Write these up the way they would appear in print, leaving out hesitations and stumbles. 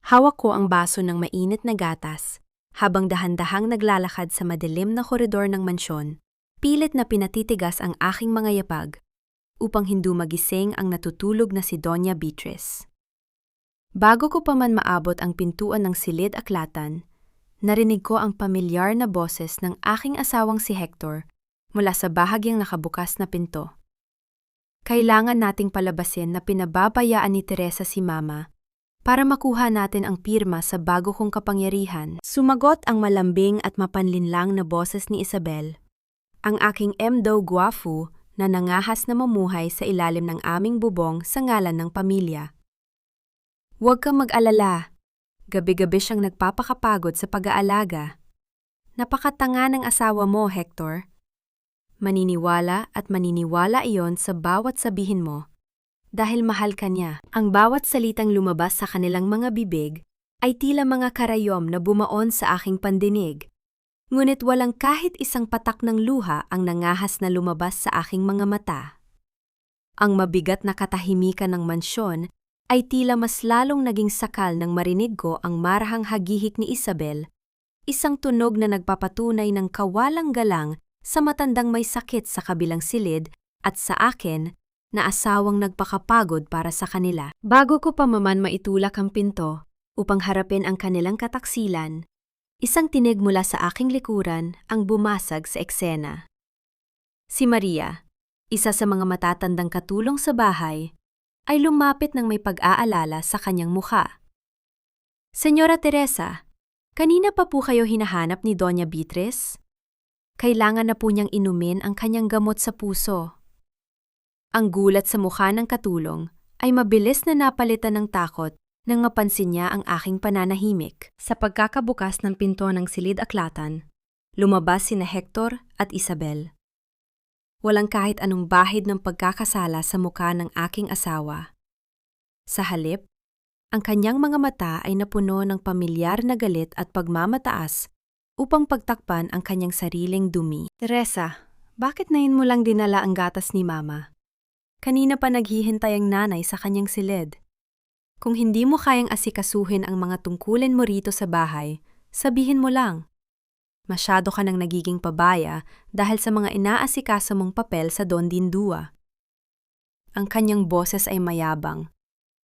Hawak ko ang baso ng mainit na gatas, habang dahan-dahang naglalakad sa madilim na koridor ng mansyon, pilit na pinatitigas ang aking mga yapag, upang hindi magising ang natutulog na si Doña Beatriz. Bago ko pa man maabot ang pintuan ng silid-aklatan, narinig ko ang pamilyar na boses ng aking asawang si Hector mula sa bahagyang nakabukas na pinto. Kailangan nating palabasin na pinababayaan ni Teresa si Mama para makuha natin ang pirma sa bago kong kapangyarihan. Sumagot ang malambing at mapanlinlang na boses ni Isabel, ang aking Mdo Guafu na nangahas na mamuhay sa ilalim ng aming bubong sa ngalan ng pamilya. Huwag kang mag-alala. Gabi-gabi siyang nagpapakapagod sa pag-aalaga. Napakatanga ng asawa mo, Hector. Maniniwala at maniniwala iyon sa bawat sabihin mo dahil mahal ka niya. Ang bawat salitang lumabas sa kanilang mga bibig ay tila mga karayom na bumaon sa aking pandinig. Ngunit walang kahit isang patak ng luha ang nangahas na lumabas sa aking mga mata. Ang mabigat na katahimikan ng mansyon ay tila mas lalong naging sakal nang marinig ko ang marahang hagihik ni Isabel, isang tunog na nagpapatunay ng kawalang galang sa matandang may sakit sa kabilang silid at sa akin na asawang nagpakapagod para sa kanila. Bago ko pa man maitulak ang pinto upang harapin ang kanilang kataksilan, isang tinig mula sa aking likuran ang bumasag sa eksena. Si Maria, isa sa mga matatandang katulong sa bahay, ay lumapit ng may pag-aalala sa kanyang mukha. Senyora Teresa, kanina pa po kayo hinahanap ni Doña Beatriz? Kailangan na po niyang inumin ang kanyang gamot sa puso. Ang gulat sa mukha ng katulong ay mabilis na napalitan ng takot nang mapansin niya ang aking pananahimik. Sa pagkakabukas ng pinto ng silid-aklatan, lumabas sina Hector at Isabel. Walang kahit anong bahid ng pagkakasala sa mukha ng aking asawa. Sa halip, ang kanyang mga mata ay napuno ng pamilyar na galit at pagmamataas upang pagtakpan ang kanyang sariling dumi. Teresa, bakit nain mo lang dinala ang gatas ni Mama? Kanina pa naghihintay ang nanay sa kanyang silid. Kung hindi mo kayang asikasuhin ang mga tungkulin mo rito sa bahay, sabihin mo lang. Masyado ka nang nagiging pabaya dahil sa mga inaasikasa mong papel sa Don Dindua. Ang kanyang boses ay mayabang.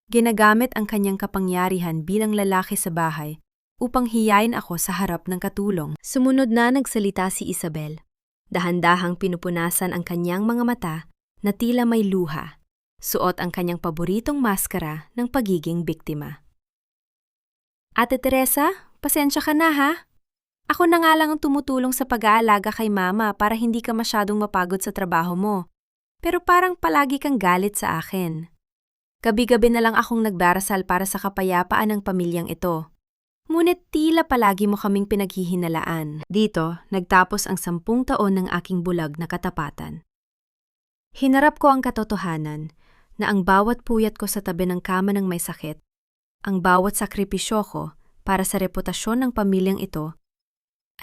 Ginagamit ang kanyang kapangyarihan bilang lalaki sa bahay upang hiyain ako sa harap ng katulong. Sumunod na nagsalita si Isabel. Dahan-dahang pinupunasan ang kanyang mga mata na tila may luha. Suot ang kanyang paboritong maskara ng pagiging biktima. Ate Teresa, pasensya ka na ha? Ako na nga lang ang tumutulong sa pag-aalaga kay Mama para hindi ka masyadong mapagod sa trabaho mo. Pero parang palagi kang galit sa akin. Gabi-gabi na lang akong nagdarasal para sa kapayapaan ng pamilyang ito. Ngunit tila palagi mo kaming pinaghihinalaan. Dito, nagtapos ang 10 taon ng aking bulag na katapatan. Hinarap ko ang katotohanan na ang bawat puyat ko sa tabi ng kama ng may sakit, ang bawat sakripisyo ko para sa reputasyon ng pamilyang ito,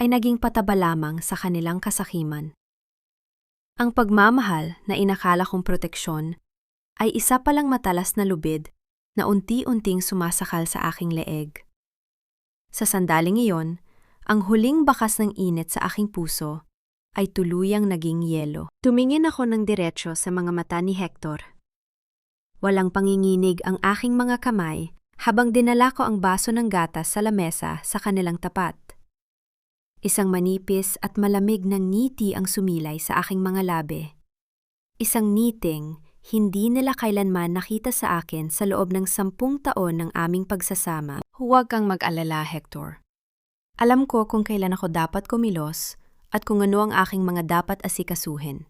ay naging pataba lamang sa kanilang kasakiman. Ang pagmamahal na inakala kong proteksyon ay isa palang matalas na lubid na unti-unting sumasakal sa aking leeg. Sa sandaling iyon, ang huling bakas ng init sa aking puso ay tuluyang naging yelo. Tumingin ako ng diretsyo sa mga mata ni Hector. Walang panginginig ang aking mga kamay habang dinala ko ang baso ng gatas sa lamesa sa kanilang tapat. Isang manipis at malamig na ngiti ang sumilay sa aking mga labi. Isang ngiting hindi nila kailanman nakita sa akin sa loob ng 10 taon ng aming pagsasama. Huwag kang mag-alala, Hector. Alam ko kung kailan ako dapat kumilos at kung ano ang aking mga dapat asikasuhin.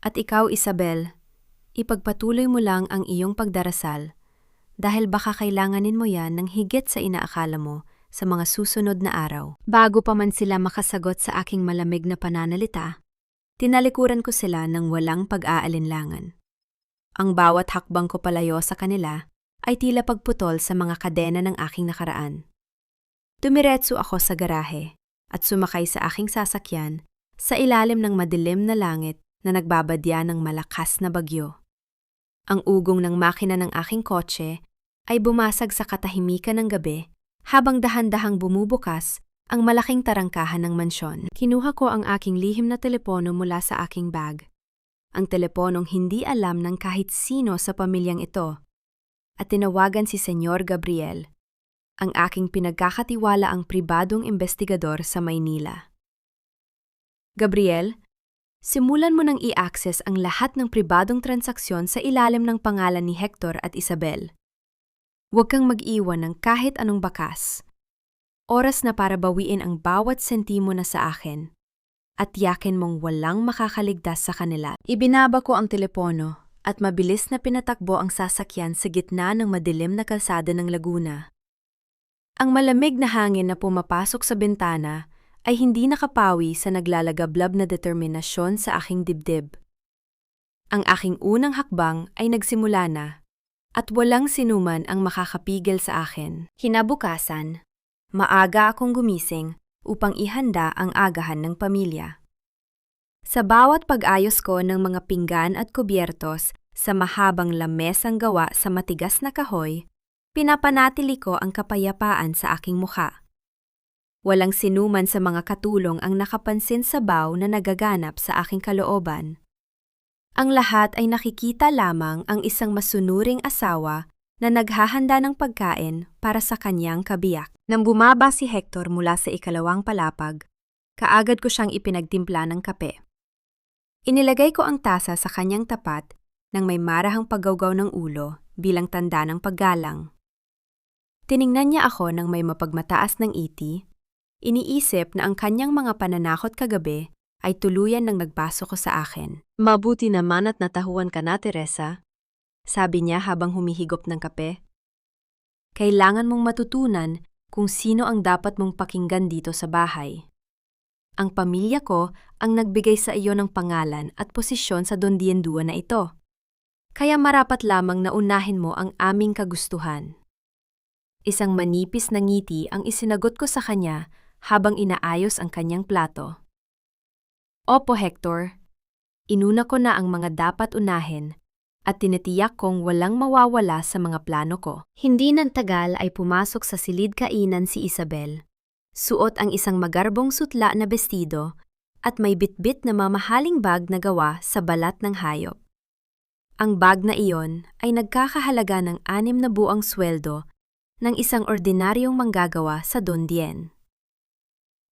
At ikaw, Isabel, ipagpatuloy mo lang ang iyong pagdarasal dahil baka kailanganin mo yan ng higit sa inaakala mo sa mga susunod na araw. Bago pa man sila makasagot sa aking malamig na pananalita, tinalikuran ko sila ng walang pag-aalinlangan. Ang bawat hakbang ko palayo sa kanila ay tila pagputol sa mga kadena ng aking nakaraan. Dumiretso ako sa garahe at sumakay sa aking sasakyan sa ilalim ng madilim na langit na nagbabadya ng malakas na bagyo. Ang ugong ng makina ng aking kotse ay bumasag sa katahimikan ng gabi habang dahan-dahang bumubukas ang malaking tarangkahan ng mansyon. Kinuha ko ang aking lihim na telepono mula sa aking bag. Ang teleponong hindi alam ng kahit sino sa pamilyang ito. At tinawagan si Senyor Gabriel, ang aking pinagkakatiwalaang pribadong investigador sa Maynila. Gabriel, simulan mo nang i-access ang lahat ng pribadong transaksyon sa ilalim ng pangalan ni Hector at Isabel. Huwag kang mag-iwan ng kahit anong bakas. Oras na para bawiin ang bawat sentimo na sa akin. At yakin mong walang makakaligtas sa kanila. Ibinaba ko ang telepono at mabilis na pinatakbo ang sasakyan sa gitna ng madilim na kalsada ng Laguna. Ang malamig na hangin na pumapasok sa bintana ay hindi nakapawi sa naglalagablab na determinasyon sa aking dibdib. Ang aking unang hakbang ay nagsimula na at walang sinuman ang makakapigil sa akin. Kinabukasan, maaga akong gumising upang ihanda ang agahan ng pamilya. Sa bawat pag-ayos ko ng mga pinggan at kubyertos sa mahabang lamesang gawa sa matigas na kahoy, pinapanatili ko ang kapayapaan sa aking mukha. Walang sinuman sa mga katulong ang nakapansin sa baw na nagaganap sa aking kalooban. Ang lahat ay nakikita lamang ang isang masunuring asawa na naghahanda ng pagkain para sa kanyang kabiyak. Nang bumaba si Hector mula sa ikalawang palapag, kaagad ko siyang ipinagtimpla ng kape. Inilagay ko ang tasa sa kanyang tapat nang may marahang paggawgaw ng ulo bilang tanda ng paggalang. Tiningnan niya ako nang may mapagmataas ng ngiti. Iniisip na ang kanyang mga pananakot kagabi ay tuluyan nang nagbaso ko sa akin. Mabuti naman at natahuan ka na, Teresa, sabi niya habang humihigop ng kape. Kailangan mong matutunan kung sino ang dapat mong pakinggan dito sa bahay. Ang pamilya ko ang nagbigay sa iyo ng pangalan at posisyon sa dondiendua na ito. Kaya marapat lamang na unahin mo ang aming kagustuhan. Isang manipis na ngiti ang isinagot ko sa kanya habang inaayos ang kanyang plato. Opo, Hector. Inuna ko na ang mga dapat unahin at tinitiyak kong walang mawawala sa mga plano ko. Hindi nang tagal ay pumasok sa silid kainan si Isabel. Suot ang isang magarbong sutla na bestido at may bitbit na mamahaling bag na gawa sa balat ng hayop. Ang bag na iyon ay nagkakahalaga ng 6 na buwang sweldo ng isang ordinaryong manggagawa sa Dondien.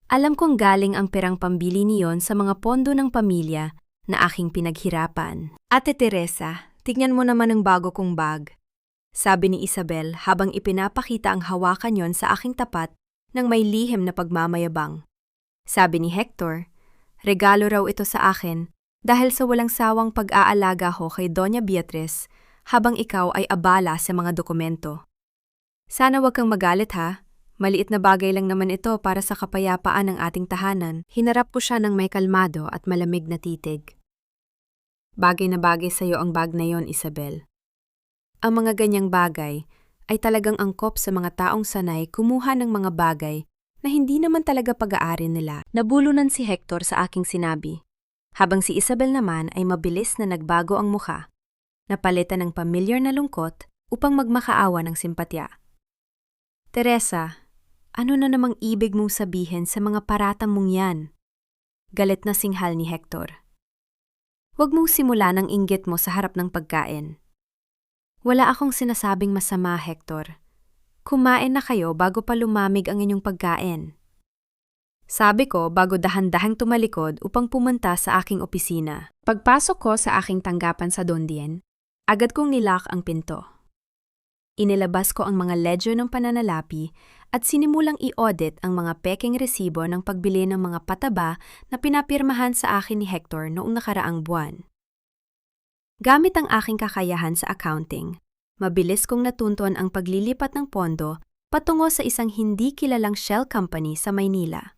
Alam kong galing ang perang pambili niyon sa mga pondo ng pamilya na aking pinaghirapan. Ate Teresa, tignan mo naman ang bago kong bag, sabi ni Isabel habang ipinapakita ang hawakan yon sa aking tapat ng may lihim na pagmamayabang. Sabi ni Hector, regalo raw ito sa akin dahil sa walang sawang pag-aalaga ko kay Doña Beatriz habang ikaw ay abala sa mga dokumento. Sana wag kang magalit ha. Maliit na bagay lang naman ito para sa kapayapaan ng ating tahanan. Hinarap ko siya ng may kalmado at malamig na titig. Bagay na bagay sa iyo ang bag na yon, Isabel. Ang mga ganyang bagay ay talagang angkop sa mga taong sanay kumuha ng mga bagay na hindi naman talaga pag-aari nila. Nabulunan si Hector sa aking sinabi, habang si Isabel naman ay mabilis na nagbago ang mukha, napalitan ng pamilyar na lungkot upang magmakaawa ng simpatya. Teresa, ano na namang ibig mong sabihin sa mga paratang mong yan? Galit na singhal ni Hector. Huwag mong simulan ang inggit mo sa harap ng pagkain. Wala akong sinasabing masama, Hector. Kumain na kayo bago pa lumamig ang inyong pagkain. Sabi ko bago dahan-dahang tumalikod upang pumunta sa aking opisina. Pagpasok ko sa aking tanggapan sa Dondien, agad kong nilak ang pinto. Inilabas ko ang mga ledger ng pananalapi at sinimulang i-audit ang mga peking resibo ng pagbili ng mga pataba na pinapirmahan sa akin ni Hector noong nakaraang buwan. Gamit ang aking kakayahan sa accounting, mabilis kong natunton ang paglilipat ng pondo patungo sa isang hindi kilalang shell company sa Maynila.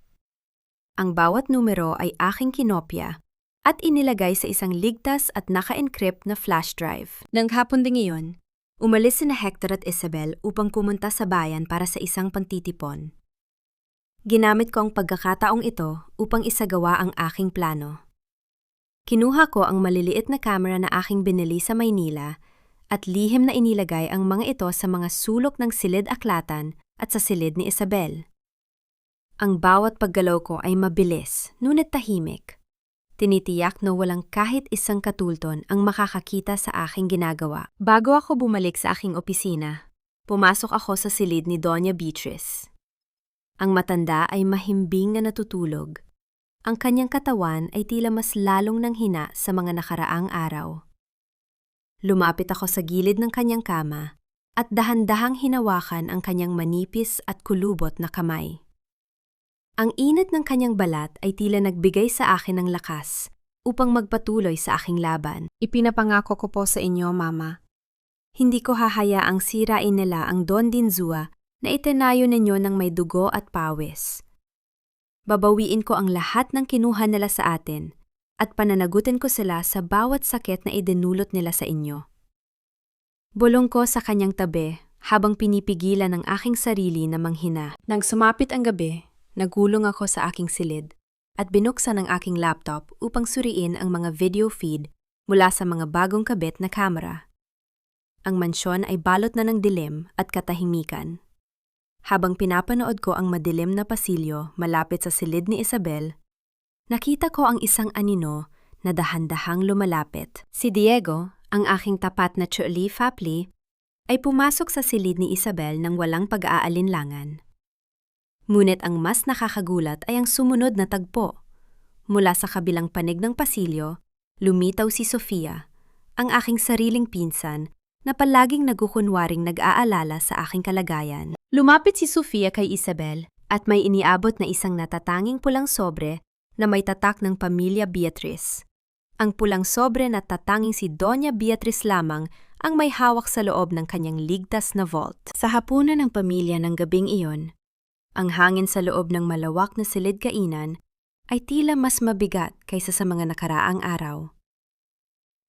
Ang bawat numero ay aking kinopya at inilagay sa isang ligtas at naka-encrypt na flash drive. Nang hapon ding iyon, umalis sina Hector at Isabel upang pumunta sa bayan para sa isang pantitipon. Ginamit ko ang pagkakataong ito upang isagawa ang aking plano. Kinuha ko ang maliliit na camera na aking binili sa Maynila at lihim na inilagay ang mga ito sa mga sulok ng silid-aklatan at sa silid ni Isabel. Ang bawat paggalaw ko ay mabilis, ngunit tahimik. Tinitiyak na walang kahit isang katulton ang makakakita sa aking ginagawa. Bago ako bumalik sa aking opisina, pumasok ako sa silid ni Doña Beatrice. Ang matanda ay mahimbing na natutulog. Ang kanyang katawan ay tila mas lalong nanghina sa mga nakaraang araw. Lumapit ako sa gilid ng kanyang kama at dahan-dahang hinawakan ang kanyang manipis at kulubot na kamay. Ang init ng kanyang balat ay tila nagbigay sa akin ng lakas upang magpatuloy sa aking laban. Ipinapangako ko po sa inyo, Mama. Hindi ko hahayaang sirain nila ang Don Dinzua na itinayo ninyo ng may dugo at pawis. Babawiin ko ang lahat ng kinuha nila sa atin at pananagutin ko sila sa bawat sakit na idinulot nila sa inyo. Bulong ko sa kanyang tabi habang pinipigilan ang aking sarili na manghina. Nang sumapit ang gabi, nagulong ako sa aking silid at binuksan ang aking laptop upang suriin ang mga video feed mula sa mga bagong kabit na kamera. Ang mansyon ay balot na ng dilim at katahimikan. Habang pinapanood ko ang madilim na pasilyo malapit sa silid ni Isabel, nakita ko ang isang anino na dahan-dahang lumalapit. Si Diego, ang aking tapat na Chuli Fapli, ay pumasok sa silid ni Isabel nang walang pag-aalinlangan. Ngunit ang mas nakakagulat ay ang sumunod na tagpo. Mula sa kabilang panig ng pasilyo, lumitaw si Sofia, ang aking sariling pinsan na palaging nagukunwaring nag-aalala sa aking kalagayan. Lumapit si Sofia kay Isabel at may iniabot na isang natatanging pulang sobre na may tatak ng Pamilya Beatriz. Ang pulang sobre na tatanging si Doña Beatriz lamang ang may hawak sa loob ng kanyang ligtas na vault. Sa hapunan ng pamilya ng gabing iyon, ang hangin sa loob ng malawak na silid kainan ay tila mas mabigat kaysa sa mga nakaraang araw.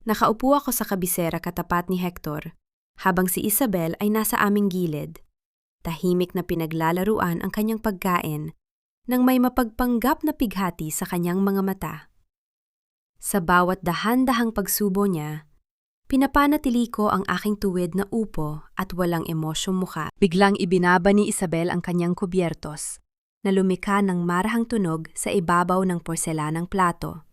Nakaupo ako sa kabisera katapat ni Hector, habang si Isabel ay nasa aming gilid. Tahimik na pinaglalaruan ang kanyang pagkain nang may mapagpanggap na pighati sa kanyang mga mata. Sa bawat dahan-dahang pagsubo niya, pinapanatili ko ang aking tuwid na upo at walang emosyong mukha. Biglang ibinaba ni Isabel ang kanyang kubyertos, na lumika ng marahang tunog sa ibabaw ng porselanang plato.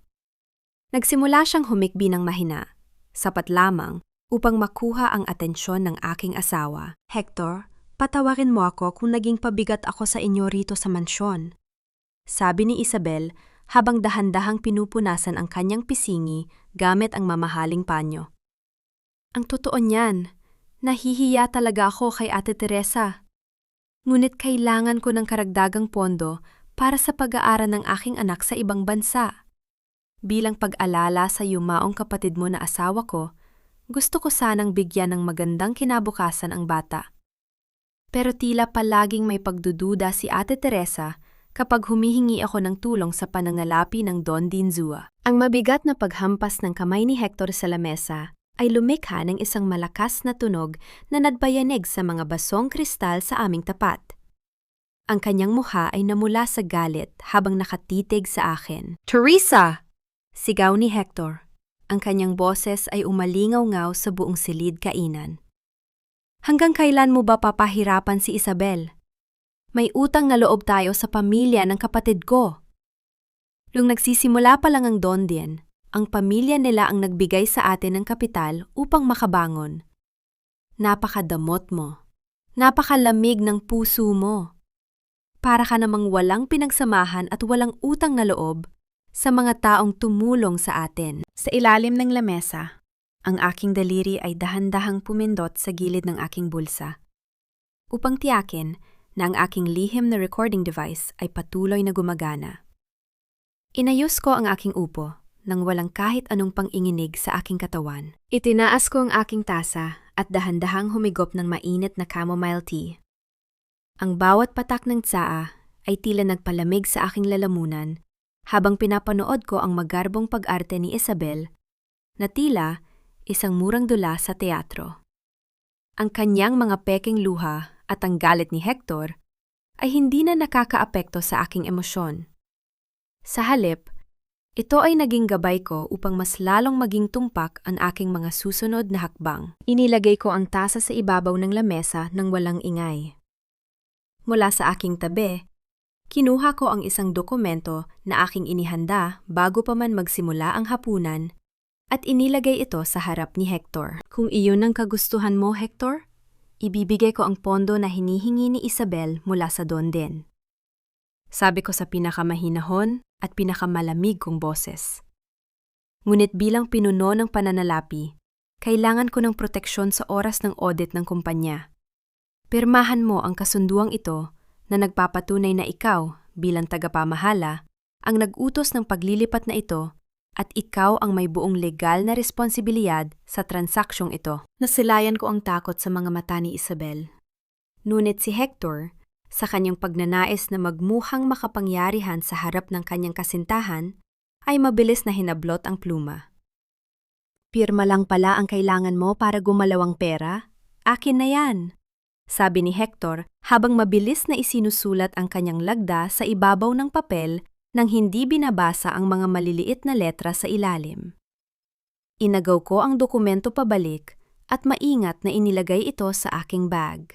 Nagsimula siyang humikbi ng mahina, sapat lamang upang makuha ang atensyon ng aking asawa. Hector, patawarin mo ako kung naging pabigat ako sa inyo rito sa mansyon, sabi ni Isabel habang dahan-dahang pinupunasan ang kanyang pisingi gamit ang mamahaling panyo. Ang totoo niyan, nahihiya talaga ako kay Ate Teresa. Ngunit kailangan ko ng karagdagang pondo para sa pag-aaral ng aking anak sa ibang bansa. Bilang pag-alala sa yumaong kapatid mo na asawa ko, gusto ko sanang bigyan ng magandang kinabukasan ang bata. Pero tila palaging may pagdududa si Ate Teresa kapag humihingi ako ng tulong sa pananalapi ng Don Dinzua. Ang mabigat na paghampas ng kamay ni Hector sa lamesa ay lumikha ng isang malakas na tunog na nagbayanig sa mga basong kristal sa aming tapat. Ang kanyang mukha ay namula sa galit habang nakatitig sa akin. "Teresa!" sigaw ni Hector. Ang kanyang boses ay umalingaw-ngaw sa buong silid kainan. "Hanggang kailan mo ba papahirapan si Isabel? May utang na loob tayo sa pamilya ng kapatid ko." Nung nagsisimula pa lang ang Dondien, ang pamilya nila ang nagbigay sa atin ng kapital upang makabangon. Napakadamot mo. Napakalamig ng puso mo. Para ka namang walang pinagsamahan at walang utang na loob sa mga taong tumulong sa atin. Sa ilalim ng lamesa, ang aking daliri ay dahan-dahang pumindot sa gilid ng aking bulsa upang tiyakin na ang aking lihim na recording device ay patuloy na gumagana. Inayos ko ang aking upo nang walang kahit anong panginginig sa aking katawan. Itinaas ko ang aking tasa at dahan-dahang humigop ng mainit na chamomile tea. Ang bawat patak ng tsaa ay tila nagpalamig sa aking lalamunan habang pinapanood ko ang magarbong pag-arte ni Isabel na tila isang murang dula sa teatro. Ang kanyang mga peking luha at ang galit ni Hector ay hindi na nakakaapekto sa aking emosyon. Sa halip, Ito ay naging gabay ko upang mas lalong maging tumpak ang aking mga susunod na hakbang. Inilagay ko ang tasa sa ibabaw ng lamesa nang walang ingay. Mula sa aking tabi, kinuha ko ang isang dokumento na aking inihanda bago pa man magsimula ang hapunan at inilagay ito sa harap ni Hector. Kung iyon ang kagustuhan mo, Hector, ibibigay ko ang pondo na hinihingi ni Isabel mula sa Don din. Sabi ko sa pinakamahinahon at pinakamalamig kong boses. Ngunit bilang pinuno ng pananalapi, kailangan ko ng proteksyon sa oras ng audit ng kumpanya. Pirmahan mo ang kasunduang ito na nagpapatunay na ikaw bilang tagapamahala ang nag-utos ng paglilipat na ito at ikaw ang may buong legal na responsibilidad sa transaksyong ito. Nasilayan ko ang takot sa mga mata ni Isabel. Ngunit si Hector, sa kanyang pagnanais na magmuhang makapangyarihan sa harap ng kanyang kasintahan, ay mabilis na hinablot ang pluma. Pirma lang pala ang kailangan mo para gumalaw ang pera? Akin na yan, sabi ni Hector habang mabilis na isinusulat ang kanyang lagda sa ibabaw ng papel nang hindi binabasa ang mga maliliit na letra sa ilalim. Inagaw ko ang dokumento pabalik at maingat na inilagay ito sa aking bag.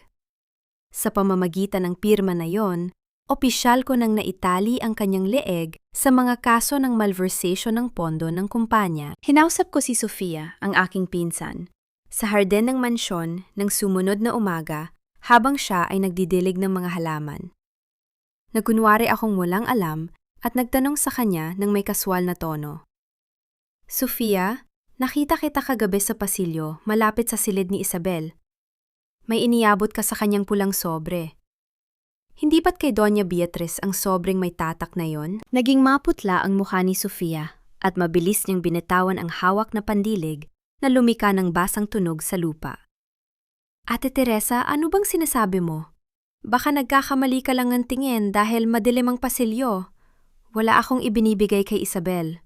Sa pamamagitan ng pirma na yon, opisyal ko nang naitali ang kanyang leeg sa mga kaso ng malversation ng pondo ng kumpanya. Hinausap ko si Sofia, ang aking pinsan, sa harden ng mansyon ng sumunod na umaga habang siya ay nagdidilig ng mga halaman. Nagkunwari akong walang alam at nagtanong sa kanya ng may kaswal na tono. Sofia, nakita kita kagabi sa pasilyo malapit sa silid ni Isabel. May iniabot ka sa kanyang pulang sobre. Hindi ba't kay Doña Beatriz ang sobreng may tatak na yon? Naging maputla ang mukha ni Sofia at mabilis niyang binitawan ang hawak na pandilig na lumika ng basang tunog sa lupa. Ate Teresa, ano bang sinasabi mo? Baka nagkakamali ka lang ng tingin dahil madilim ang pasilyo. Wala akong ibinibigay kay Isabel.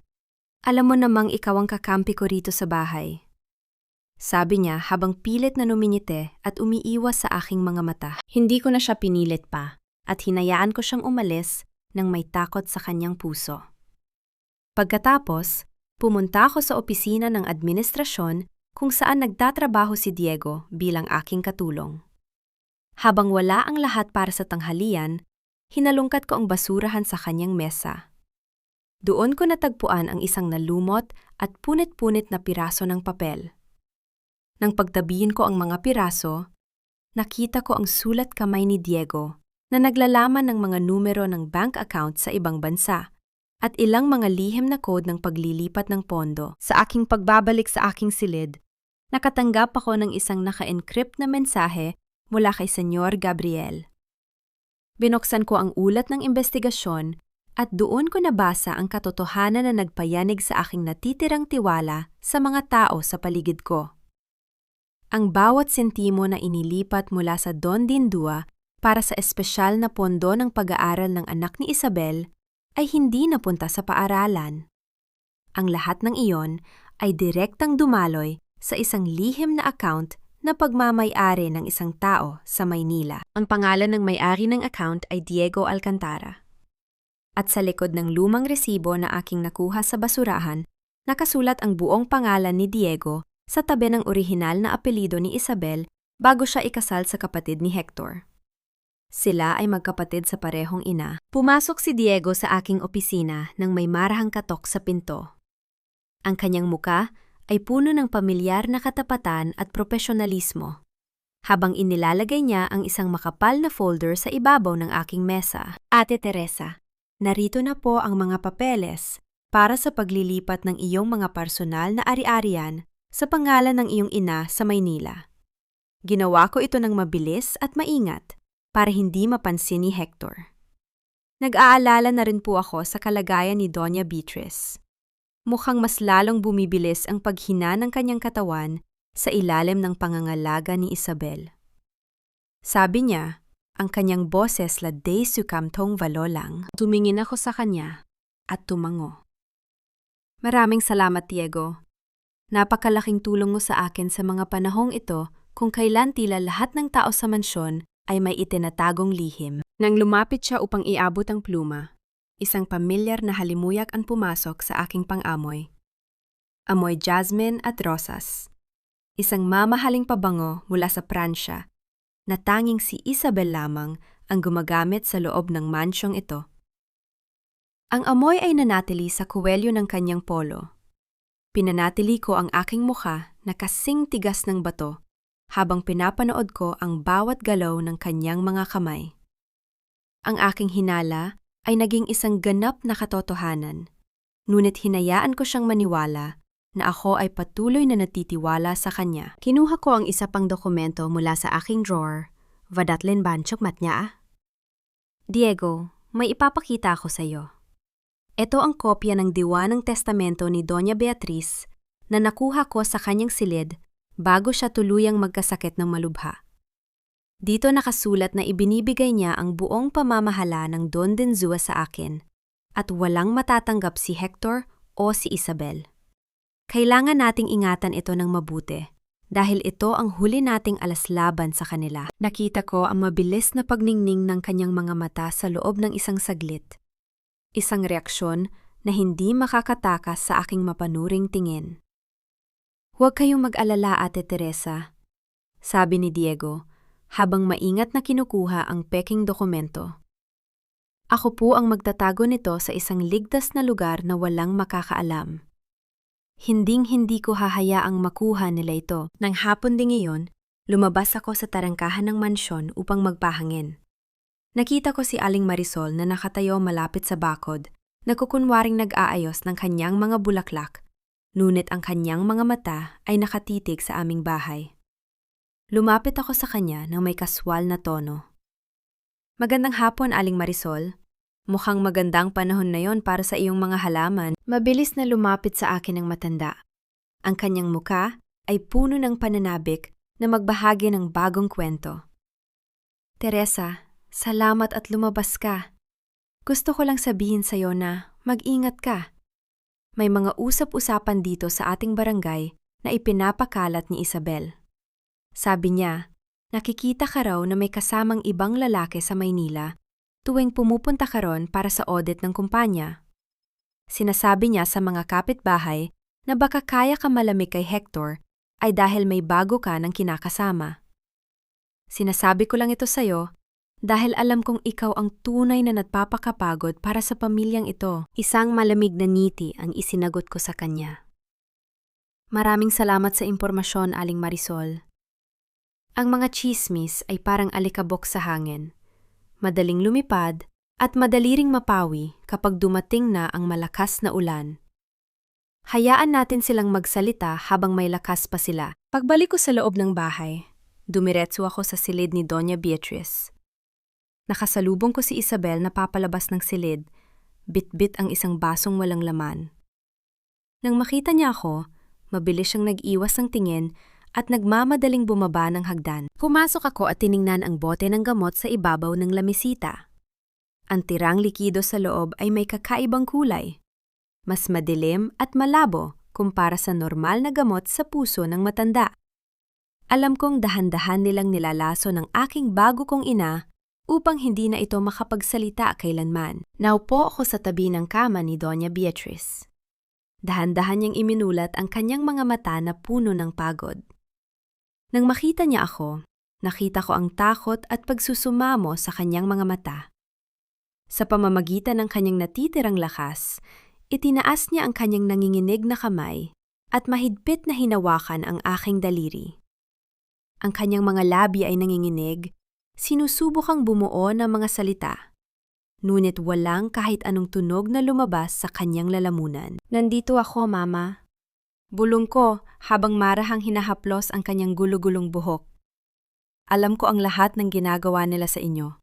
Alam mo namang ikaw ang kakampi ko rito sa bahay. Sabi niya habang pilit na numinyite at umiiwas sa aking mga mata. Hindi ko na siya pinilit pa at hinayaan ko siyang umalis nang may takot sa kanyang puso. Pagkatapos, pumunta ako sa opisina ng administrasyon kung saan nagtatrabaho si Diego bilang aking katulong. Habang wala ang lahat para sa tanghalian, hinalungkat ko ang basurahan sa kanyang mesa. Doon ko natagpuan ang isang nalumot at punit-punit na piraso ng papel. Nang pagtabihin ko ang mga piraso, nakita ko ang sulat kamay ni Diego na naglalaman ng mga numero ng bank account sa ibang bansa at ilang mga lihim na code ng paglilipat ng pondo. Sa aking pagbabalik sa aking silid, nakatanggap ako ng isang naka-encrypt na mensahe mula kay Senyor Gabriel. Binuksan ko ang ulat ng investigasyon at doon ko nabasa ang katotohanan na nagpayanig sa aking natitirang tiwala sa mga tao sa paligid ko. Ang bawat sentimo na inilipat mula sa Don Dindua para sa espesyal na pondo ng pag-aaral ng anak ni Isabel ay hindi napunta sa paaralan. Ang lahat ng iyon ay direktang dumaloy sa isang lihim na account na pagmamay-ari ng isang tao sa Maynila. Ang pangalan ng may-ari ng account ay Diego Alcantara. At sa likod ng lumang resibo na aking nakuha sa basurahan, nakasulat ang buong pangalan ni Diego sa tabi ng orihinal na apelido ni Isabel bago siya ikasal sa kapatid ni Hector. Sila ay magkapatid sa parehong ina. Pumasok si Diego sa aking opisina nang may marahang katok sa pinto. Ang kanyang muka ay puno ng pamilyar na katapatan at profesionalismo, habang inilalagay niya ang isang makapal na folder sa ibabaw ng aking mesa. Ate Teresa, narito na po ang mga papeles para sa paglilipat ng iyong mga personal na ari-arian sa pangalan ng iyong ina sa Maynila. Ginawa ko ito ng mabilis at maingat para hindi mapansin ni Hector. Nag-aalala na rin po ako sa kalagayan ni Doña Beatriz. Mukhang mas lalong bumibilis ang paghina ng kanyang katawan sa ilalim ng pangangalaga ni Isabel. Sabi niya, ang kanyang boses laday sukamtong valolang. Tumingin ako sa kanya at tumango. Maraming salamat, Diego. Napakalaking tulong mo sa akin sa mga panahong ito kung kailan tila lahat ng tao sa mansyon ay may itinatagong lihim. Nang lumapit siya upang iabot ang pluma, Isang pamilyar na halimuyak ang pumasok sa aking pang-amoy. Amoy jasmine at rosas. Isang mamahaling pabango mula sa Pransya na tanging si Isabel lamang ang gumagamit sa loob ng mansyong ito. Ang amoy ay nanatili sa kuwelyo ng kanyang polo. Pinanatili ko ang aking mukha na kasing tigas ng bato habang pinapanood ko ang bawat galaw ng kanyang mga kamay. Ang aking hinala ay naging isang ganap na katotohanan, ngunit hinayaan ko siyang maniwala na ako ay patuloy na natitiwala sa kanya. Kinuha ko ang isa pang dokumento mula sa aking drawer. Vadatlin banchok matnya. Diego, may ipapakita ako sa iyo. Ito ang kopya ng diwa ng testamento ni Doña Beatriz na nakuha ko sa kanyang silid bago siya tuluyang magkasakit ng malubha. Dito nakasulat na ibinibigay niya ang buong pamamahala ng Don Denzua sa akin at walang matatanggap si Hector o si Isabel. Kailangan nating ingatan ito ng mabuti dahil ito ang huli nating alaslaban sa kanila. Nakita ko ang mabilis na pagningning ng kanyang mga mata sa loob ng isang saglit. Isang reaksyon na hindi makakatakas sa aking mapanuring tingin. Huwag kayong mag-alala, Ate Teresa, sabi ni Diego, habang maingat na kinukuha ang peking dokumento. Ako po ang magtatago nito sa isang ligtas na lugar na walang makakaalam. Hinding-hindi ko hahayaang makuha nila ito. Nang hapon ding iyon, lumabas ako sa tarangkahan ng mansyon upang magpahangin. Nakita ko si Aling Marisol na nakatayo malapit sa bakod, nagkukunwaring nag-aayos ng kanyang mga bulaklak, ngunit ang kanyang mga mata ay nakatitig sa aming bahay. Lumapit ako sa kanya ng may kaswal na tono. Magandang hapon, Aling Marisol. Mukhang magandang panahon na yon para sa iyong mga halaman. Mabilis na lumapit sa akin ang matanda. Ang kanyang muka ay puno ng pananabik na magbahagi ng bagong kwento. Teresa, salamat at lumabas ka. Gusto ko lang sabihin sa iyo na mag-ingat ka. May mga usap-usapan dito sa ating barangay na ipinapakalat ni Isabel. Sabi niya, nakikita ka raw na may kasamang ibang lalaki sa Maynila tuwing pumupunta ka ron para sa audit ng kumpanya. Sinasabi niya sa mga kapitbahay na baka kaya ka malamig kay Hector ay dahil may bago ka ng kinakasama. Sinasabi ko lang ito sa'yo dahil alam kong ikaw ang tunay na nagpapakapagod para sa pamilyang ito. Isang malamig na ngiti ang isinagot ko sa kanya. Maraming salamat sa impormasyon, Aling Marisol. Ang mga chismis ay parang alikabok sa hangin. Madaling lumipad at madali ring mapawi kapag dumating na ang malakas na ulan. Hayaan natin silang magsalita habang may lakas pa sila. Pagbalik ko sa loob ng bahay, dumiretso ako sa silid ni Doña Beatriz. Nakasalubong ko si Isabel na papalabas ng silid, bit-bit ang isang basong walang laman. Nang makita niya ako, mabilis siyang nag-iwas ng tingin at nagmamadaling bumaba ng hagdan. Pumasok ako at tiningnan ang bote ng gamot sa ibabaw ng lamisita. Ang tirang likido sa loob ay may kakaibang kulay. Mas madilim at malabo kumpara sa normal na gamot sa puso ng matanda. Alam kong dahan-dahan nilang nilalaso ng aking bago kong ina upang hindi na ito makapagsalita kailanman. Naupo ako sa tabi ng kama ni Doña Beatriz. Dahan-dahan niyang iminulat ang kanyang mga mata na puno ng pagod. Nang makita niya ako, nakita ko ang takot at pagsusumamo sa kanyang mga mata. Sa pamamagitan ng kanyang natitirang lakas, itinaas niya ang kanyang nanginginig na kamay at mahigpit na hinawakan ang aking daliri. Ang kanyang mga labi ay nanginginig, sinusubukang bumuo ng mga salita, ngunit walang kahit anong tunog na lumabas sa kanyang lalamunan. Nandito ako, Mama. Bulong ko habang marahang hinahaplos ang kanyang gulo-gulong buhok. Alam ko ang lahat ng ginagawa nila sa inyo.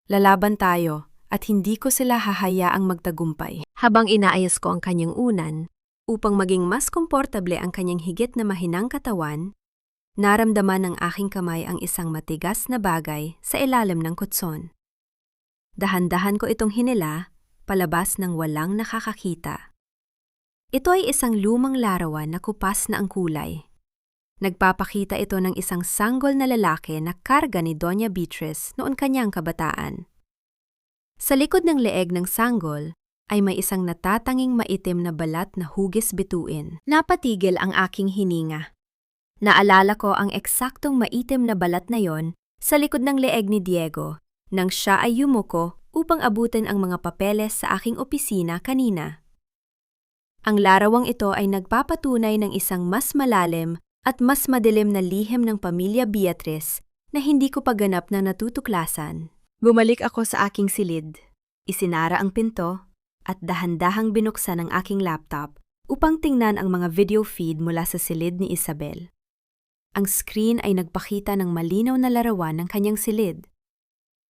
Lalaban tayo at hindi ko sila hahayaang magtagumpay. Habang inaayos ko ang kanyang unan, upang maging mas komportable ang kanyang higit na mahinang katawan, naramdaman ng aking kamay ang isang matigas na bagay sa ilalim ng kutson. Dahan-dahan ko itong hinila, palabas ng walang nakakakita. Ito ay isang lumang larawan na kupas na ang kulay. Nagpapakita ito ng isang sanggol na lalaki na karga ni Doña Beatriz noon kanyang kabataan. Sa likod ng leeg ng sanggol ay may isang natatanging maitim na balat na hugis bituin. Napatigil ang aking hininga. Naalala ko ang eksaktong maitim na balat na yon sa likod ng leeg ni Diego nang siya ay yumuko upang abutin ang mga papeles sa aking opisina kanina. Ang larawang ito ay nagpapatunay ng isang mas malalim at mas madilim na lihim ng pamilya Beatriz na hindi ko pa ganap na natutuklasan. Bumalik ako sa aking silid, isinara ang pinto, at dahan-dahang binuksan ang aking laptop upang tingnan ang mga video feed mula sa silid ni Isabel. Ang screen ay nagpakita ng malinaw na larawan ng kanyang silid.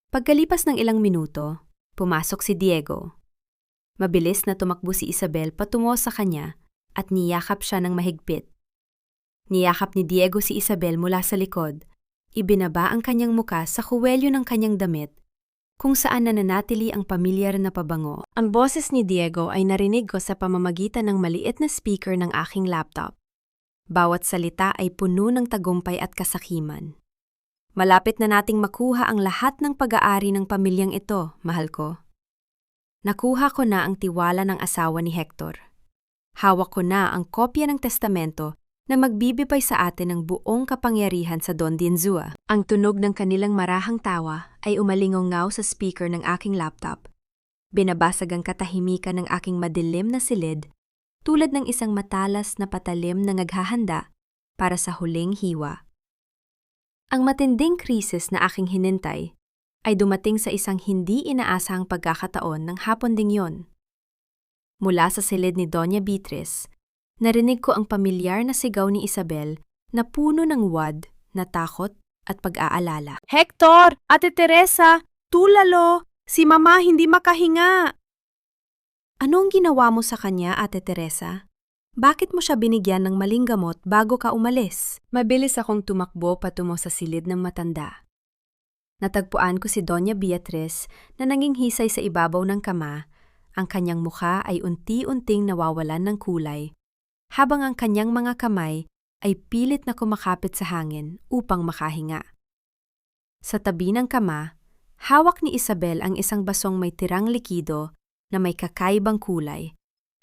Pagkalipas ng ilang minuto, pumasok si Diego. Mabilis na tumakbo si Isabel patungo sa kanya at niyakap siya ng mahigpit. Niyakap ni Diego si Isabel mula sa likod, ibinaba ang kanyang muka sa kuwelyo ng kanyang damit kung saan nananatili ang pamilyar na pabango. Ang boses ni Diego ay narinig ko sa pamamagitan ng maliit na speaker ng aking laptop. Bawat salita ay puno ng tagumpay at kasakiman. Malapit na nating makuha ang lahat ng pag-aari ng pamilyang ito, mahal ko. Nakuha ko na ang tiwala ng asawa ni Hector. Hawak ko na ang kopya ng testamento na magbibigay sa atin ng buong kapangyarihan sa Don Dienzua. Ang tunog ng kanilang marahang tawa ay umalingaw sa speaker ng aking laptop. Binabasag ang katahimikan ng aking madilim na silid tulad ng isang matalas na patalim na naghahanda para sa huling hiwa. Ang matinding krisis na aking hinintay ay dumating sa isang hindi inaasahang pagkakataon ng hapon ding yon. Mula sa silid ni Doña Beatriz, narinig ko ang pamilyar na sigaw ni Isabel na puno ng wad, na takot at pag-aalala. Hector! Ate Teresa! Tulalo! Si Mama hindi makahinga! Anong ginawa mo sa kanya, Ate Teresa? Bakit mo siya binigyan ng maling gamot bago ka umalis? Mabilis akong tumakbo patungo sa silid ng matanda. Natagpuan ko si Doña Beatriz na nangingisay sa ibabaw ng kama. Ang kanyang mukha ay unti-unting nawawalan ng kulay, habang ang kanyang mga kamay ay pilit na kumakapit sa hangin upang makahinga. Sa tabi ng kama, hawak ni Isabel ang isang basong may tirang likido na may kakaibang kulay,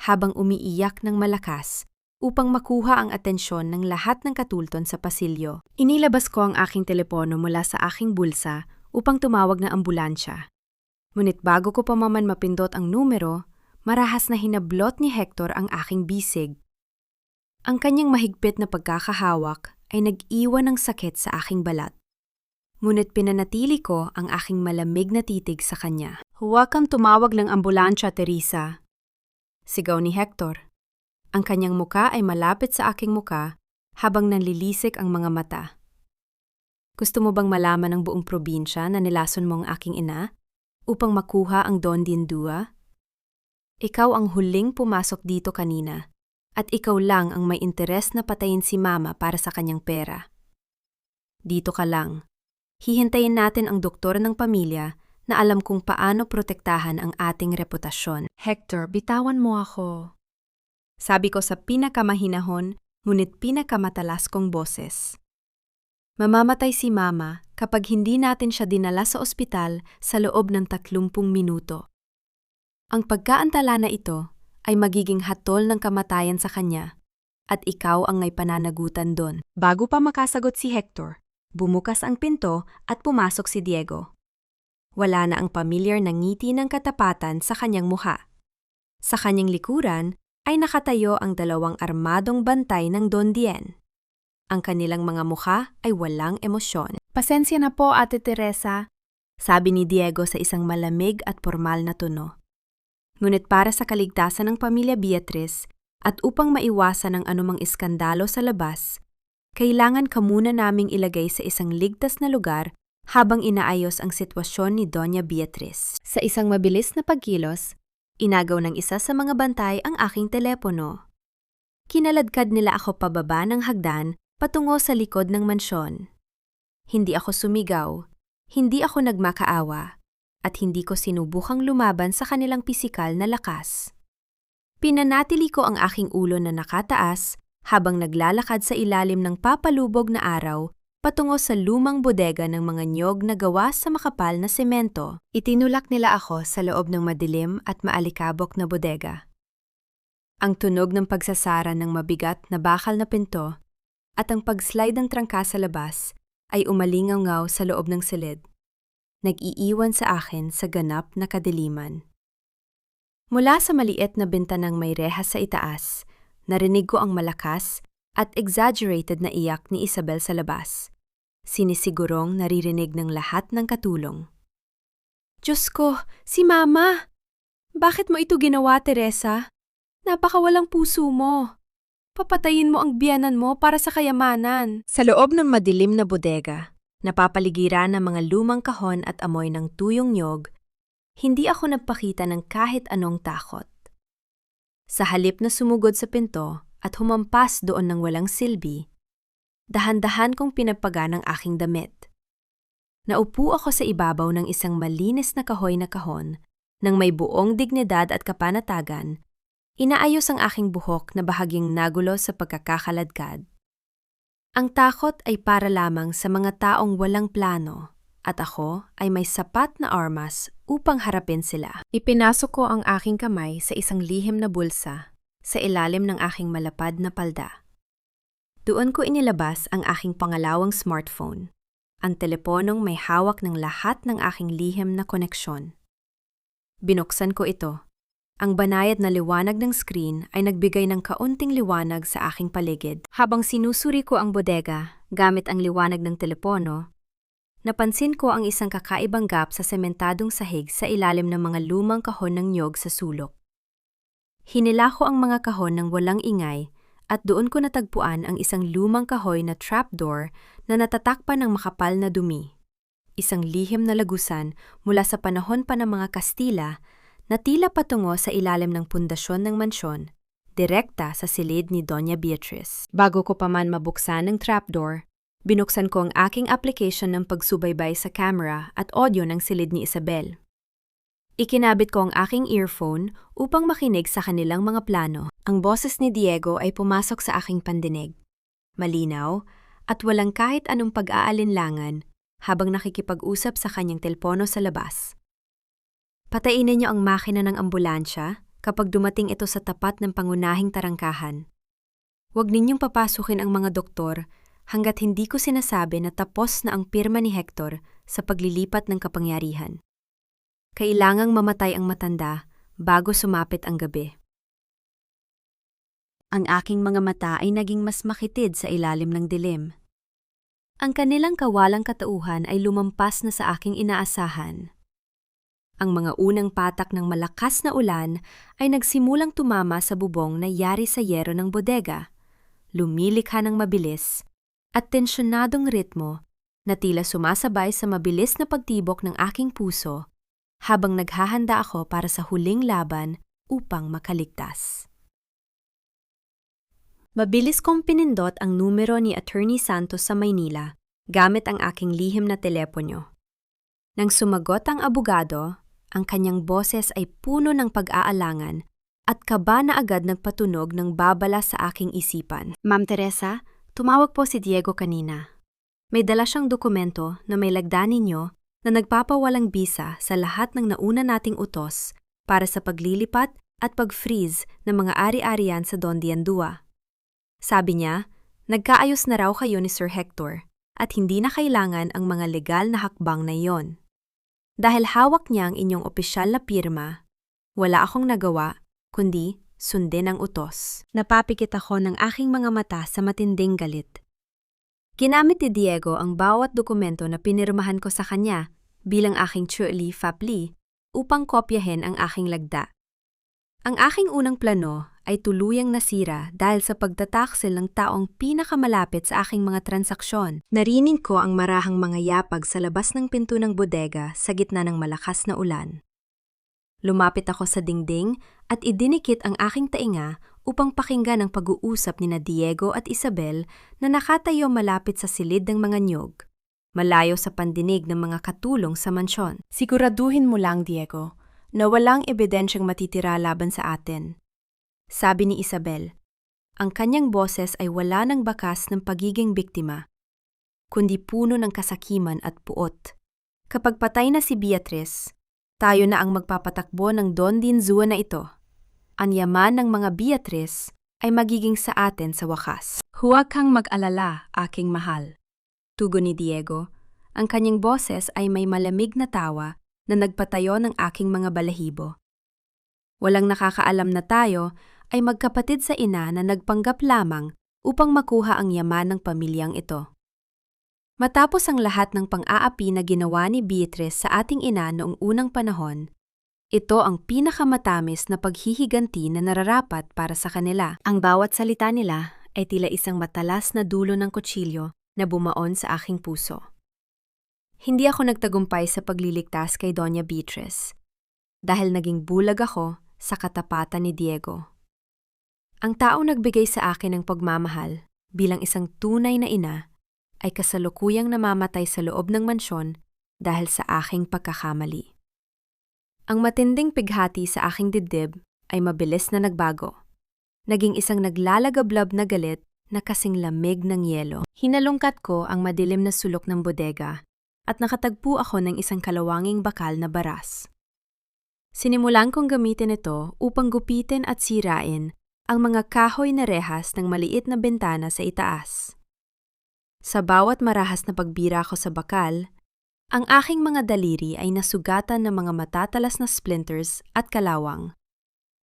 habang umiiyak ng malakas upang makuha ang atensyon ng lahat ng katulton sa pasilyo. Inilabas ko ang aking telepono mula sa aking bulsa upang tumawag ng ambulansya. Ngunit bago ko pa man mapindot ang numero, marahas na hinablot ni Hector ang aking bisig. Ang kanyang mahigpit na pagkakahawak ay nag-iwan ng sakit sa aking balat. Ngunit pinanatili ko ang aking malamig na titig sa kanya. Huwag kang tumawag ng ambulansya, Teresa. Sigaw ni Hector. Ang kanyang muka ay malapit sa aking muka habang nanlilisik ang mga mata. Gusto mo bang malaman ang buong probinsya na nilason mo ang aking ina upang makuha ang Don Diendua? Ikaw ang huling pumasok dito kanina at ikaw lang ang may interes na patayin si Mama para sa kanyang pera. Dito ka lang. Hihintayin natin ang doktor ng pamilya na alam kung paano protektahan ang ating reputasyon. Hector, bitawan mo ako. Sabi ko sa pinakamahinahon, ngunit pinakamatalas kong boses. Mamamatay si Mama kapag hindi natin siya dinala sa ospital sa loob ng 30 minuto. Ang pagkaantala na ito ay magiging hatol ng kamatayan sa kanya at ikaw ang may pananagutan doon. Bago pa makasagot si Hector, bumukas ang pinto at pumasok si Diego. Wala na ang pamilyar na ngiti ng katapatan sa kanyang mukha. Sa kanyang likuran ay nakatayo ang 2 armadong bantay ng Don Dien. Ang kanilang mga mukha ay walang emosyon. Pasensya na po, Ate Teresa. Sabi ni Diego sa isang malamig at formal na tono. Ngunit para sa kaligtasan ng pamilya Beatriz at upang maiwasan ang anumang iskandalo sa labas, kailangan ka muna naming ilagay sa isang ligtas na lugar habang inaayos ang sitwasyon ni Doña Beatriz. Sa isang mabilis na pagkilos, inagaw ng isa sa mga bantay ang aking telepono. Kinaladkad nila ako pababa ng hagdan patungo sa likod ng mansyon. Hindi ako sumigaw, hindi ako nagmakaawa, at hindi ko sinubukang lumaban sa kanilang pisikal na lakas. Pinanatili ko ang aking ulo na nakataas habang naglalakad sa ilalim ng papalubog na araw patungo sa lumang bodega ng mga niyog na gawa sa makapal na semento. Itinulak nila ako sa loob ng madilim at maalikabok na bodega. Ang tunog ng pagsasara ng mabigat na bakal na pinto at ang pag-slide ng trangka sa labas ay umalingaw-ngaw sa loob ng silid. Nag-iiwan sa akin sa ganap na kadiliman. Mula sa maliit na bintanang may rehas sa itaas, narinig ko ang malakas at exaggerated na iyak ni Isabel sa labas. Sinisigurong naririnig ng lahat ng katulong. Diyos ko, si Mama! Bakit mo ito ginawa, Teresa? Napakawalang puso mo. Papatayin mo ang biyanan mo para sa kayamanan. Sa loob ng madilim na bodega, napapaligiran ng mga lumang kahon at amoy ng tuyong niyog, hindi ako nagpakita ng kahit anong takot. Sa halip na sumugod sa pinto at humampas doon ng walang silbi, dahan-dahan kong pinagpagan ang aking damit. Naupo ako sa ibabaw ng isang malinis na kahon nang may buong dignidad at kapanatagan. Inaayos ang aking buhok na bahagyang nagulo sa pagkakakaladkad. Ang takot ay para lamang sa mga taong walang plano at ako ay may sapat na armas upang harapin sila. Ipinasok ko ang aking kamay sa isang lihim na bulsa sa ilalim ng aking malapad na palda. Doon ko inilabas ang aking pangalawang smartphone, ang teleponong may hawak ng lahat ng aking lihim na koneksyon. Binuksan ko ito. Ang banayad na liwanag ng screen ay nagbigay ng kaunting liwanag sa aking paligid. Habang sinusuri ko ang bodega gamit ang liwanag ng telepono, napansin ko ang isang kakaibang gap sa sementadong sahig sa ilalim ng mga lumang kahon ng niyog sa sulok. Hinila ko ang mga kahon ng walang ingay at doon ko natagpuan ang isang lumang kahoy na trapdoor na natatakpan ng makapal na dumi. Isang lihim na lagusan mula sa panahon pa ng mga Kastila na tila patungo sa ilalim ng pundasyon ng mansyon, direkta sa silid ni Doña Beatriz. Bago ko pa man mabuksan ng trapdoor, binuksan ko ang aking application ng pagsubaybay sa camera at audio ng silid ni Isabel. Ikinabit ko ang aking earphone upang makinig sa kanilang mga plano. Ang boses ni Diego ay pumasok sa aking pandinig. Malinaw at walang kahit anong pag-aalinlangan habang nakikipag-usap sa kanyang telepono sa labas. Patainin niyo ang makina ng ambulansya kapag dumating ito sa tapat ng pangunahing tarangkahan. Huwag ninyong papasukin ang mga doktor hanggat hindi ko sinasabi na tapos na ang pirma ni Hector sa paglilipat ng kapangyarihan. Kailangang mamatay ang matanda bago sumapit ang gabi. Ang aking mga mata ay naging mas makitid sa ilalim ng dilim. Ang kanilang kawalang katauhan ay lumampas na sa aking inaasahan. Ang mga unang patak ng malakas na ulan ay nagsimulang tumama sa bubong na yari sa yero ng bodega, lumilikha ng mabilis at tensyonadong ritmo na tila sumasabay sa mabilis na pagtibok ng aking puso habang naghahanda ako para sa huling laban upang makaligtas. Mabilis kong pinindot ang numero ni Attorney Santos sa Maynila gamit ang aking lihim na telepono. Nang sumagot ang abogado, ang kanyang boses ay puno ng pag-aalangan at kaba na agad nagpatunog ng babala sa aking isipan. Ma'am Teresa, tumawag po si Diego kanina. May dala siyang dokumento na may lagda ninyo na nagpapawalang bisa sa lahat ng nauna nating utos para sa paglilipat at pag-freeze ng mga ari-arian sa Don Diandua. Sabi niya, nagkaayos na raw kayo ni Sir Hector at hindi na kailangan ang mga legal na hakbang na iyon. Dahil hawak niya ang inyong opisyal na pirma, wala akong nagawa kundi sundin ang utos. Napapikit ako ng aking mga mata sa matinding galit. Ginamit ni Diego ang bawat dokumento na pinirmahan ko sa kanya bilang aking truly fapli upang kopyahin ang aking lagda. Ang aking unang plano ay tuluyang nasira dahil sa pagtataksil ng taong pinakamalapit sa aking mga transaksyon. Narinig ko ang marahang mga yapag sa labas ng pinto ng bodega sa gitna ng malakas na ulan. Lumapit ako sa dingding at idinikit ang aking tainga upang pakinggan ang pag-uusap ni Diego at Isabel na nakatayo malapit sa silid ng mga niyog, malayo sa pandinig ng mga katulong sa mansyon. Siguraduhin mo lang, Diego, na walang ebidensyang matitira laban sa atin. Sabi ni Isabel, ang kanyang boses ay wala ng bakas ng pagiging biktima. kundi puno ng kasakiman at puot. Kapag patay na si Beatrice, tayo na ang magpapatakbo ng Don Dinzua na ito. Ang yaman ng mga Beatrice ay magiging sa atin sa wakas. Huwag kang mag-alala, aking mahal. Tugon ni Diego. Ang kanyang boses ay may malamig na tawa na nagpatayo ng aking mga balahibo. Walang nakakaalam na tayo ay magkapatid sa ina na nagpanggap lamang upang makuha ang yaman ng pamilyang ito. Matapos ang lahat ng pang-aapi na ginawa ni Beatrice sa ating ina noong unang panahon, ito ang pinakamatamis na paghihiganti na nararapat para sa kanila. Ang bawat salita nila ay tila isang matalas na dulo ng kutsilyo na bumaon sa aking puso. Hindi ako nagtagumpay sa pagliligtas kay Doña Beatrice dahil naging bulag ako sa katapatan ni Diego. Ang taong nagbigay sa akin ng pagmamahal bilang isang tunay na ina ay kasalukuyang namamatay sa loob ng mansyon dahil sa aking pagkakamali. Ang matinding pighati sa aking dibdib ay mabilis na nagbago. Naging isang naglalagablab na galit na kasing lamig ng yelo. Hinalungkat ko ang madilim na sulok ng bodega at nakatagpo ako ng isang kalawanging bakal na baras. Sinimulan kong gamitin ito upang gupitin at sirain ang mga kahoy na rehas ng maliit na bintana sa itaas. Sa bawat marahas na pagbira ko sa bakal, ang aking mga daliri ay nasugatan ng mga matatalas na splinters at kalawang.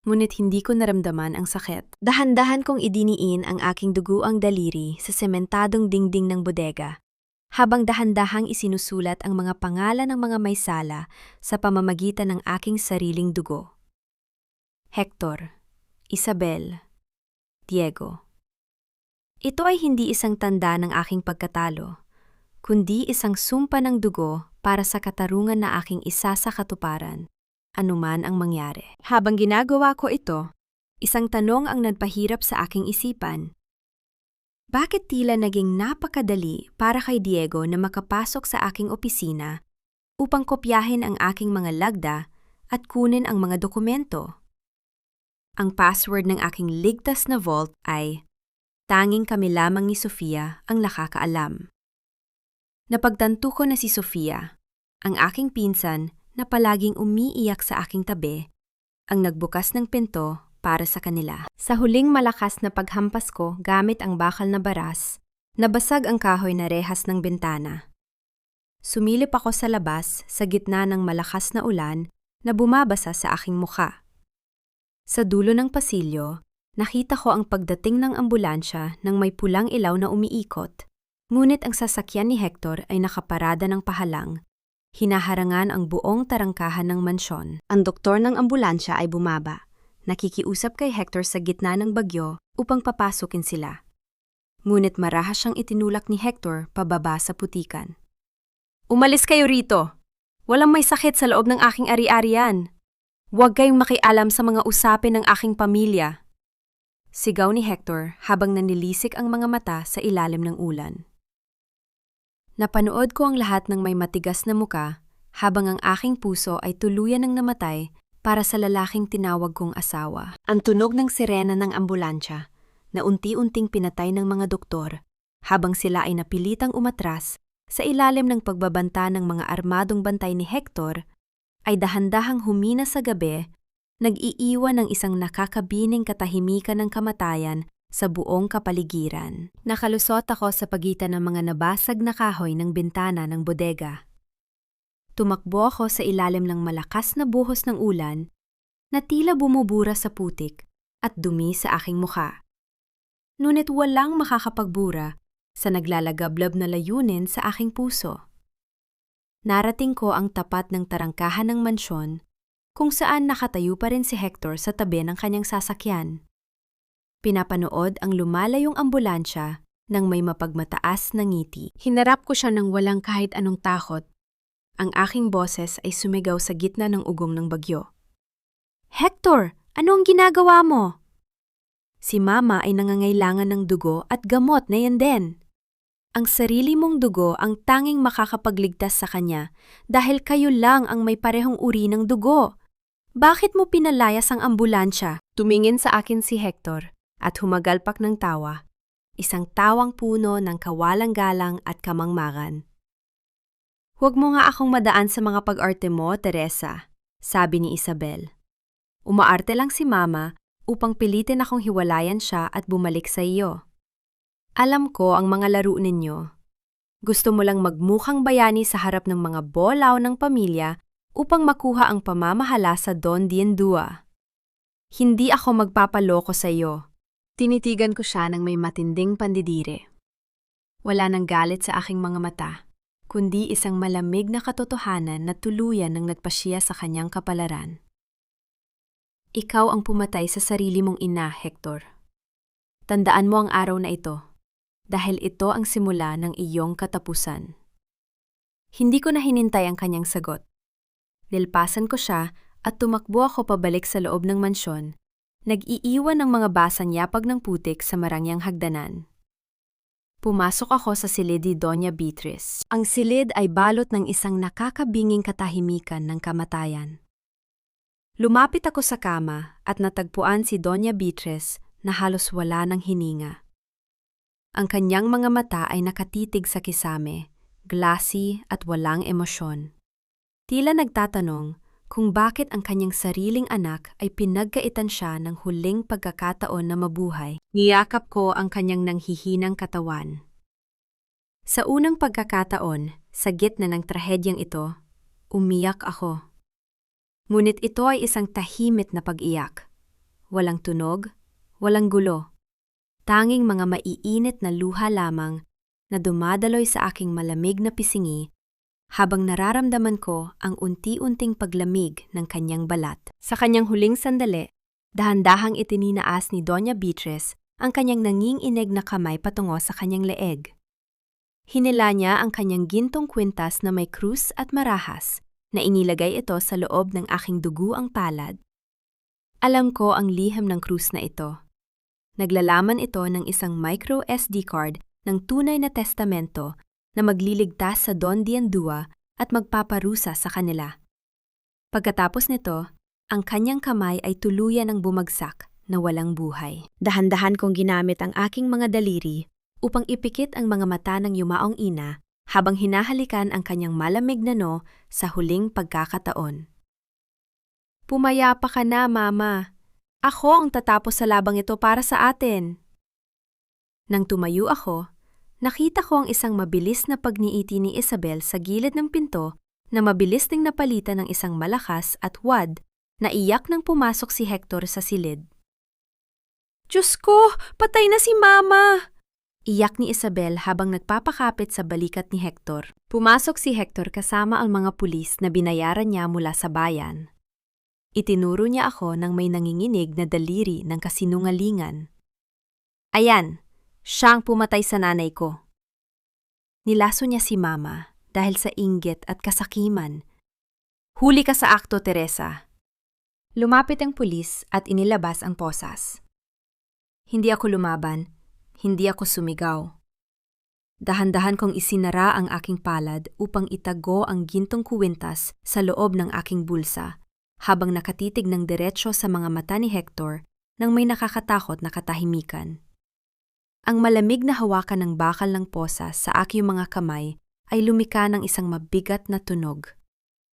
Ngunit hindi ko naramdaman ang sakit. Dahan-dahan kong idiniin ang aking duguang daliri sa sementadong dingding ng bodega, habang dahan-dahang isinusulat ang mga pangalan ng mga may sala sa pamamagitan ng aking sariling dugo. Hector, Isabel, Diego. Ito ay hindi isang tanda ng aking pagkatalo, kundi isang sumpa ng dugo para sa katarungan na aking isa sa katuparan, anuman ang mangyari. Habang ginagawa ko ito, isang tanong ang nagpahirap sa aking isipan. Bakit tila naging napakadali para kay Diego na makapasok sa aking opisina upang kopyahin ang aking mga lagda at kunin ang mga dokumento? Ang password ng aking ligtas na vault ay tanging kami lamang ni Sofia ang nakakaalam. Napagtanto ko na si Sofia, ang aking pinsan na palaging umiiyak sa aking tabi, ang nagbukas ng pinto para sa kanila. Sa huling malakas na paghampas ko gamit ang bakal na baras, nabasag ang kahoy na rehas ng bintana. Sumilip ako sa labas sa gitna ng malakas na ulan na bumabasa sa aking mukha. Sa dulo ng pasilyo, nakita ko ang pagdating ng ambulansya ng may pulang ilaw na umiikot, ngunit ang sasakyan ni Hector ay nakaparada ng pahalang. Hinaharangan ang buong tarangkahan ng mansyon. Ang doktor ng ambulansya ay bumaba, nakikiusap kay Hector sa gitna ng bagyo upang papasukin sila. Ngunit marahas siyang itinulak ni Hector pababa sa putikan. Umalis kayo rito! Walang may sakit sa loob ng aking ari-arian. Huwag kayong makialam sa mga usapin ng aking pamilya. Sigaw ni Hector habang nanilisik ang mga mata sa ilalim ng ulan. Napanood ko ang lahat ng may matigas na muka habang ang aking puso ay tuluyan ng namatay para sa lalaking tinawag kong asawa. Ang tunog ng sirena ng ambulansya na unti-unting pinatay ng mga doktor habang sila ay napilitang umatras sa ilalim ng pagbabanta ng mga armadong bantay ni Hector ay dahan-dahang humina sa gabi, nag-iiwan ng isang nakakabining katahimikan ng kamatayan sa buong kapaligiran. Nakalusot ako sa pagitan ng mga nabasag na kahoy ng bintana ng bodega. Tumakbo ako sa ilalim ng malakas na buhos ng ulan na tila bumubura sa putik at dumi sa aking mukha. Ngunit walang makakapagbura sa naglalagablab na layunin sa aking puso. Narating ko ang tapat ng tarangkahan ng mansyon kung saan nakatayo pa rin si Hector sa tabi ng kanyang sasakyan. Pinapanood ang lumalayong ambulansya ng may mapagmataas na ngiti. Hinarap ko siya ng walang kahit anong takot. Ang aking boses ay sumigaw sa gitna ng ugong ng bagyo. Hector, ano ang ginagawa mo? Si Mama ay nangangailangan ng dugo at gamot na yan din. Ang sarili mong dugo ang tanging makakapagligtas sa kanya dahil kayo lang ang may parehong uri ng dugo. Bakit mo pinalayas ang ambulansya? Tumingin sa akin si Hector at humagalpak ng tawa isang tawang puno ng kawalang-galang at kamangmangan. "Huwag mo nga akong madaan sa mga pag-arte mo, Teresa," sabi ni Isabel. "Umaarte lang si Mama upang pilitin akong hiwalayan siya at bumalik sa iyo. Alam ko ang mga laro ninyo. Gusto mo lang magmukhang bayani sa harap ng mga bolaw ng pamilya upang makuha ang pamamahala sa Don Diendua. Hindi ako magpapaloko sa iyo." Tinitigan ko siya ng may matinding pandidire. Wala nang galit sa aking mga mata, kundi isang malamig na katotohanan na tuluyan ng nagpasya sa kanyang kapalaran. "Ikaw ang pumatay sa sarili mong ina, Hector. Tandaan mo ang araw na ito, dahil ito ang simula ng iyong katapusan." Hindi ko na hinintay ang kanyang sagot. Nilpasan ko siya at tumakbo ako pabalik sa loob ng mansyon, nag-iiwan ng mga basang yapag ng putik sa marangyang hagdanan. Pumasok ako sa silid ni Doña Beatriz. Ang silid ay balot ng isang nakakabinging katahimikan ng kamatayan. Lumapit ako sa kama at natagpuan si Doña Beatriz na halos wala ng hininga. Ang kanyang mga mata ay nakatitig sa kisame, glassy at walang emosyon. Tila nagtatanong kung bakit ang kanyang sariling anak ay pinagkaitan siya ng huling pagkakataon na mabuhay. Niyakap ko ang kanyang nanghihinang katawan. Sa unang pagkakataon, sa gitna ng trahedyang ito, umiyak ako. Ngunit ito ay isang tahimik na pag-iyak. Walang tunog, walang gulo. Tanging mga maiinit na luha lamang na dumadaloy sa aking malamig na pisingi habang nararamdaman ko ang unti-unting paglamig ng kanyang balat. Sa kanyang huling sandali, dahan-dahang itininaas ni Doña Beatriz ang kanyang nanginginig na kamay patungo sa kanyang leeg. Hinila niya ang kanyang gintong kwintas na may krus at marahas na inilagay ito sa loob ng aking duguang palad. Alam ko ang liham ng krus na ito. Naglalaman ito ng isang micro SD card ng tunay na testamento na magliligtas sa Don Diendua at magpaparusa sa kanila. Pagkatapos nito, ang kanyang kamay ay tuluyan ng bumagsak na walang buhay. Dahan-dahan kong ginamit ang aking mga daliri upang ipikit ang mga mata ng yumaong ina habang hinahalikan ang kanyang malamig na noo sa huling pagkakataon. "Pumayapa ka na, Mama. Ako ang tatapos sa labang ito para sa atin." Nang tumayo ako, nakita ko ang isang mabilis na pagniiti ni Isabel sa gilid ng pinto na mabilis ding napalitan ng isang malakas at wad na iyak nang pumasok si Hector sa silid. Diyos ko, patay na si Mama! Iyak ni Isabel habang nagpapakapit sa balikat ni Hector. Pumasok si Hector kasama ang mga pulis na binayaran niya mula sa bayan. Itinuro niya ako ng may nanginginig na daliri ng kasinungalingan. "Ayan, siya ang pumatay sa nanay ko." Nilaso niya si Mama dahil sa inggit at kasakiman. "Huli ka sa akto, Teresa." Lumapit ang pulis at inilabas ang posas. Hindi ako lumaban, hindi ako sumigaw. Dahan-dahan kong isinara ang aking palad upang itago ang gintong kuwintas sa loob ng aking bulsa, habang nakatitig ng diretsyo sa mga mata ni Hector nang may nakakatakot na katahimikan. Ang malamig na hawakan ng bakal ng posas sa aking mga kamay ay lumika ng isang mabigat na tunog.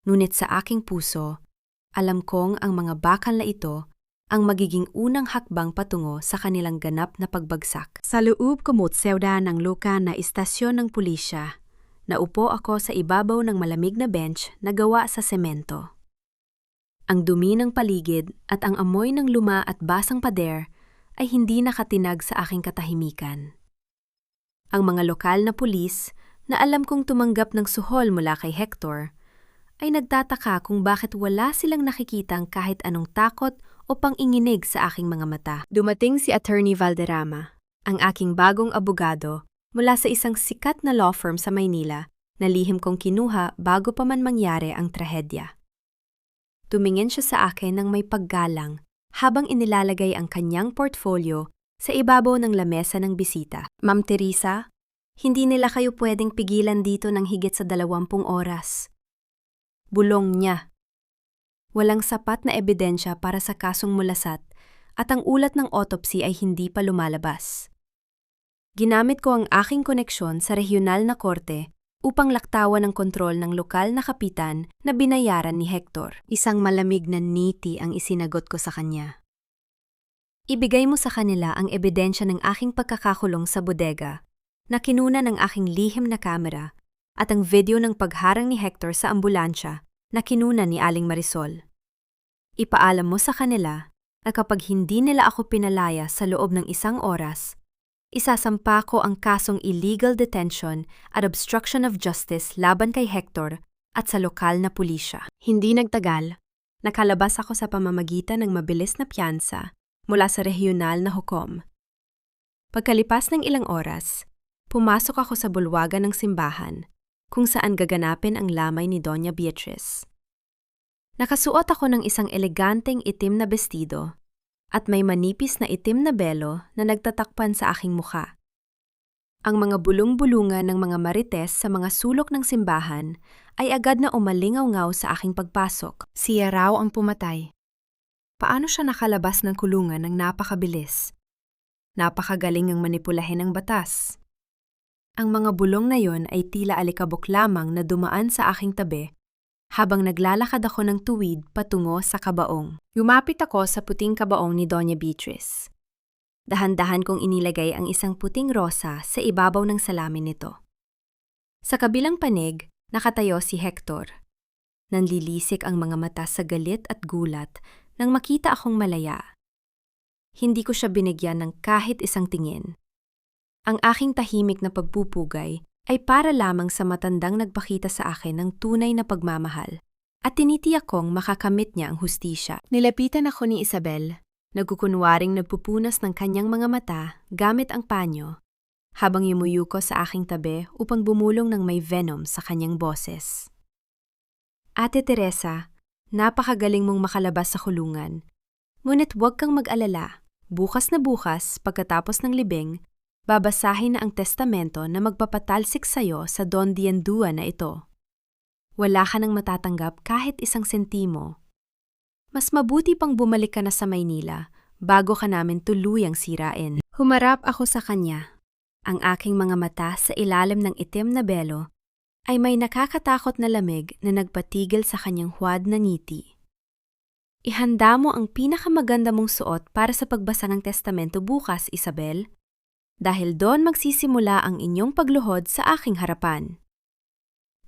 Ngunit sa aking puso, alam kong ang mga bakal na ito ang magiging unang hakbang patungo sa kanilang ganap na pagbagsak. Sa loob kumutsewda ng lokal na istasyon ng pulisya, naupo ako sa ibabaw ng malamig na bench na gawa sa semento. Ang dumi ng paligid at ang amoy ng luma at basang pader ay hindi nakatinag sa aking katahimikan. Ang mga lokal na pulis na alam kong tumanggap ng suhol mula kay Hector ay nagtataka kung bakit wala silang nakikitang kahit anong takot o pang-inginig sa aking mga mata. Dumating si Attorney Valderrama, ang aking bagong abogado mula sa isang sikat na law firm sa Maynila na lihim kong kinuha bago pa man mangyari ang trahedya. Tumingin siya sa akin ng may paggalang habang inilalagay ang kanyang portfolio sa ibabaw ng lamesa ng bisita. "Ma'am Teresa, hindi nila kayo pwedeng pigilan dito ng higit sa 20 oras. Bulong niya. Walang sapat na ebidensya para sa kasong mulasat at ang ulat ng autopsy ay hindi pa lumalabas. Ginamit ko ang aking koneksyon sa regional na korte upang laktawan ang kontrol ng lokal na kapitan na binayaran ni Hector. Isang malamig na ngiti ang isinagot ko sa kanya. Ibigay mo sa kanila ang ebidensya ng aking pagkakakulong sa bodega, na kinuna ng aking lihim na kamera, at ang video ng pagharang ni Hector sa ambulansya na kinuna ni Aling Marisol. Ipaalam mo sa kanila na kapag hindi nila ako pinalaya sa loob ng 1 oras, isasampa ko ang kasong illegal detention at obstruction of justice laban kay Hector at sa lokal na pulisya. Hindi nagtagal, nakalabas ako sa pamamagitan ng mabilis na piyansa mula sa regional na hukom. Pagkalipas ng ilang oras, pumasok ako sa bulwagan ng simbahan kung saan gaganapin ang lamay ni Doña Beatriz. Nakasuot ako ng isang eleganteng itim na bestido at may manipis na itim na belo na nagtatakpan sa aking mukha. Ang mga bulong-bulungan ng mga marites sa mga sulok ng simbahan ay agad na umalingaw-ngaw sa aking pagpasok. Siya raw ang pumatay. Paano siya nakalabas ng kulungan ng napakabilis? Napakagaling ang manipulahin ng batas. Ang mga bulong na yon ay tila alikabok lamang na dumaan sa aking tabi habang naglalakad ako ng tuwid patungo sa kabaong. Lumapit ako sa puting kabaong ni Doña Beatriz. Dahan-dahan kong inilagay ang isang puting rosa sa ibabaw ng salamin nito. Sa kabilang panig, nakatayo si Hector. Nanlilisik ang mga mata sa galit at gulat nang makita akong malaya. Hindi ko siya binigyan ng kahit isang tingin. Ang aking tahimik na pagpupugay ay para lamang sa matandang nagpakita sa akin ng tunay na pagmamahal at tinitiyak kong makakamit niya ang hustisya. Nilapitan ako ni Isabel, nagkukunwaring nagpupunas ng kanyang mga mata gamit ang panyo, habang yumuyu ko sa aking tabi upang bumulong ng may venom sa kanyang boses. Ate Teresa, napakagaling mong makalabas sa kulungan. Ngunit huwag kang mag-alala, bukas na bukas pagkatapos ng libing, babasahin na ang testamento na magpapatalsik sa'yo sa Don Diandua na ito. Wala ka nang matatanggap kahit isang sentimo. Mas mabuti pang bumalik ka na sa Maynila bago ka namin tuluyang sirain. Humarap ako sa kanya. Ang aking mga mata sa ilalim ng itim na belo ay may nakakatakot na lamig na nagpatigil sa kanyang huwad na ngiti. Ihanda mo ang pinakamaganda mong suot para sa pagbasa ng testamento bukas, Isabel. Dahil doon magsisimula ang inyong pagluhod sa aking harapan.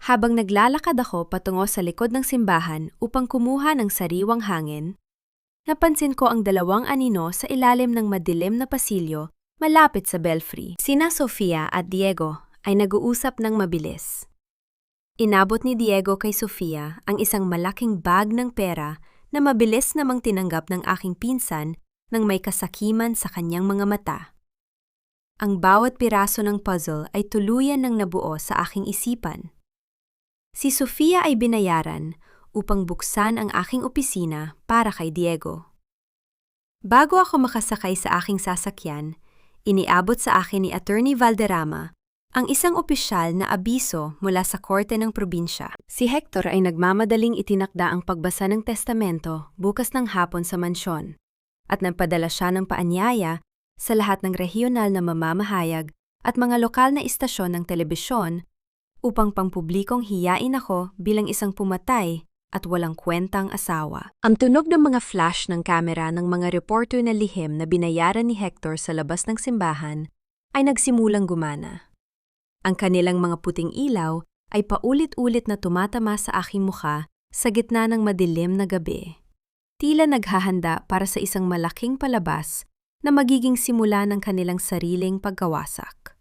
Habang naglalakad ako patungo sa likod ng simbahan upang kumuha ng sariwang hangin, napansin ko ang 2 anino sa ilalim ng madilim na pasilyo malapit sa belfry. Sina Sofia at Diego ay nag-uusap ng mabilis. Inabot ni Diego kay Sofia ang isang malaking bag ng pera na mabilis namang tinanggap ng aking pinsan nang may kasakiman sa kanyang mga mata. Ang bawat piraso ng puzzle ay tuluyan ng nabuo sa aking isipan. Si Sofia ay binayaran upang buksan ang aking opisina para kay Diego. Bago ako makasakay sa aking sasakyan, iniabot sa akin ni Attorney Valderrama ang isang opisyal na abiso mula sa korte ng probinsya. Si Hector ay nagmamadaling itinakda ang pagbasa ng testamento bukas ng hapon sa mansyon at nagpadala siya ng paanyaya sa lahat ng regional na mamamahayag at mga lokal na istasyon ng telebisyon upang pangpublikong hiyain ako bilang isang pumatay at walang kwentang asawa. Ang tunog ng mga flash ng kamera ng mga reporter na lihim na binayaran ni Hector sa labas ng simbahan ay nagsimulang gumana. Ang kanilang mga puting ilaw ay paulit-ulit na tumatama sa aking mukha sa gitna ng madilim na gabi. Tila naghahanda para sa isang malaking palabas na magiging simula ng kanilang sariling pagkawasak.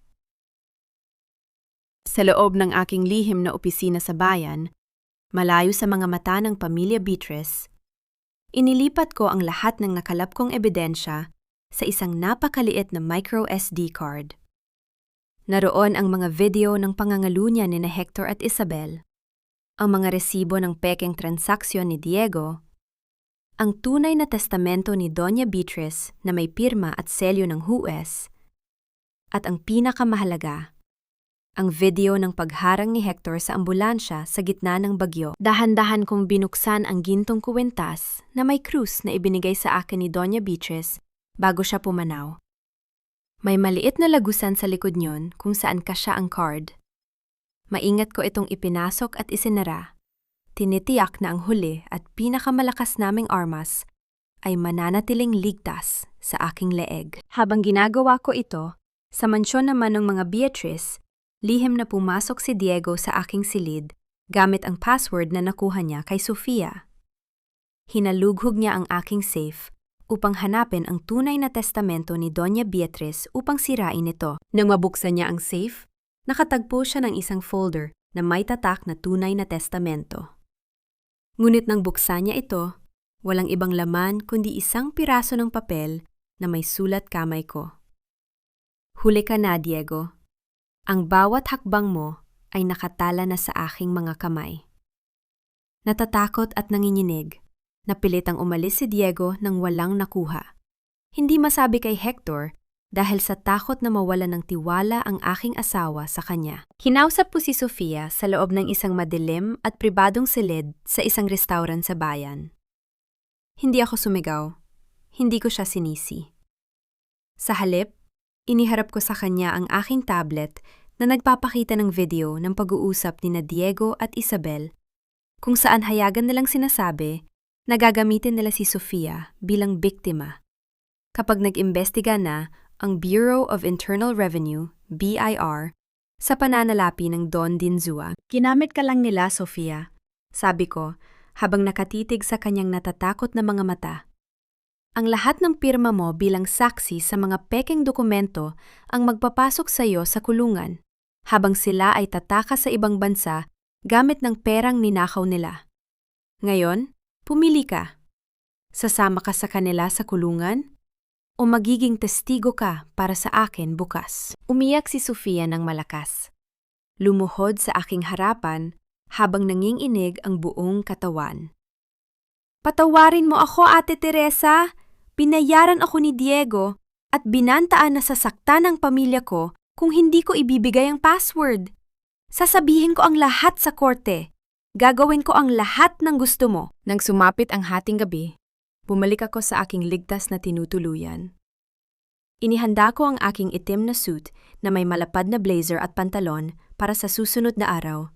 Sa loob ng aking lihim na opisina sa bayan, malayo sa mga mata ng pamilya Beatriz, inilipat ko ang lahat ng nakalap kong ebidensya sa isang napakaliit na micro SD card. Naroon ang mga video ng pangangalunya ni Hector at Isabel, ang mga resibo ng pekeng transaksyon ni Diego, ang tunay na testamento ni Doña Beatriz na may pirma at selyo ng huwes, at ang pinakamahalaga, ang video ng pagharang ni Hector sa ambulansya sa gitna ng bagyo. Dahan-dahan kong binuksan ang gintong kuwentas na may krus na ibinigay sa akin ni Doña Beatriz bago siya pumanaw. May maliit na lagusan sa likod niyon kung saan kasya ang card. Maingat ko itong ipinasok at isinara. Tinitiyak na ang huli at pinakamalakas naming armas ay mananatiling ligtas sa aking leeg. Habang ginagawa ko ito, sa mansyon naman ng mga Beatrice, lihim na pumasok si Diego sa aking silid gamit ang password na nakuha niya kay Sofia. Hinalughog niya ang aking safe upang hanapin ang tunay na testamento ni Doña Beatriz upang sirain ito. Nang mabuksan niya ang safe, nakatagpo siya ng isang folder na may tatak na tunay na testamento. Ngunit nang buksan niya ito, walang ibang laman kundi isang piraso ng papel na may sulat kamay ko. Huli ka na, Diego. Ang bawat hakbang mo ay nakatala na sa aking mga kamay. Natatakot at nanginginig. Napilitang umalis si Diego nang walang nakuha. Hindi masabi kay Hector dahil sa takot na mawala ng tiwala ang aking asawa sa kanya. Kinausap ko si Sofia sa loob ng isang madilim at pribadong silid sa isang restaurant sa bayan. Hindi ako sumigaw. Hindi ko siya sinisi. Sa halip, iniharap ko sa kanya ang aking tablet na nagpapakita ng video ng pag-uusap ni Diego at Isabel kung saan hayagan nilang sinasabi na gagamitin nila si Sofia bilang biktima. Kapag nag-imbestiga na ang Bureau of Internal Revenue, BIR, sa pananalapi ng Don Dinzua. Ginamit ka lang nila, Sofia, sabi ko habang nakatitig sa kanyang natatakot na mga mata. Ang lahat ng pirma mo bilang saksi sa mga pekeng dokumento ang magpapasok sa iyo sa kulungan, habang sila ay tataka sa ibang bansa gamit ng perang ninakaw nila. Ngayon, pumili ka. Sasama ka sa kanila sa kulungan o magiging testigo ka para sa akin bukas. Umiyak si Sofia ng malakas. Lumuhod sa aking harapan habang nanginginig ang buong katawan. Patawarin mo ako, Ate Teresa. Binayaran ako ni Diego at binantaan na sasaktan ang pamilya ko kung hindi ko ibibigay ang password. Sasabihin ko ang lahat sa korte. Gagawin ko ang lahat ng gusto mo. Nang sumapit ang hating gabi, bumalik ako sa aking ligtas na tinutuluyan. Inihanda ko ang aking itim na suit na may malapad na blazer at pantalon para sa susunod na araw.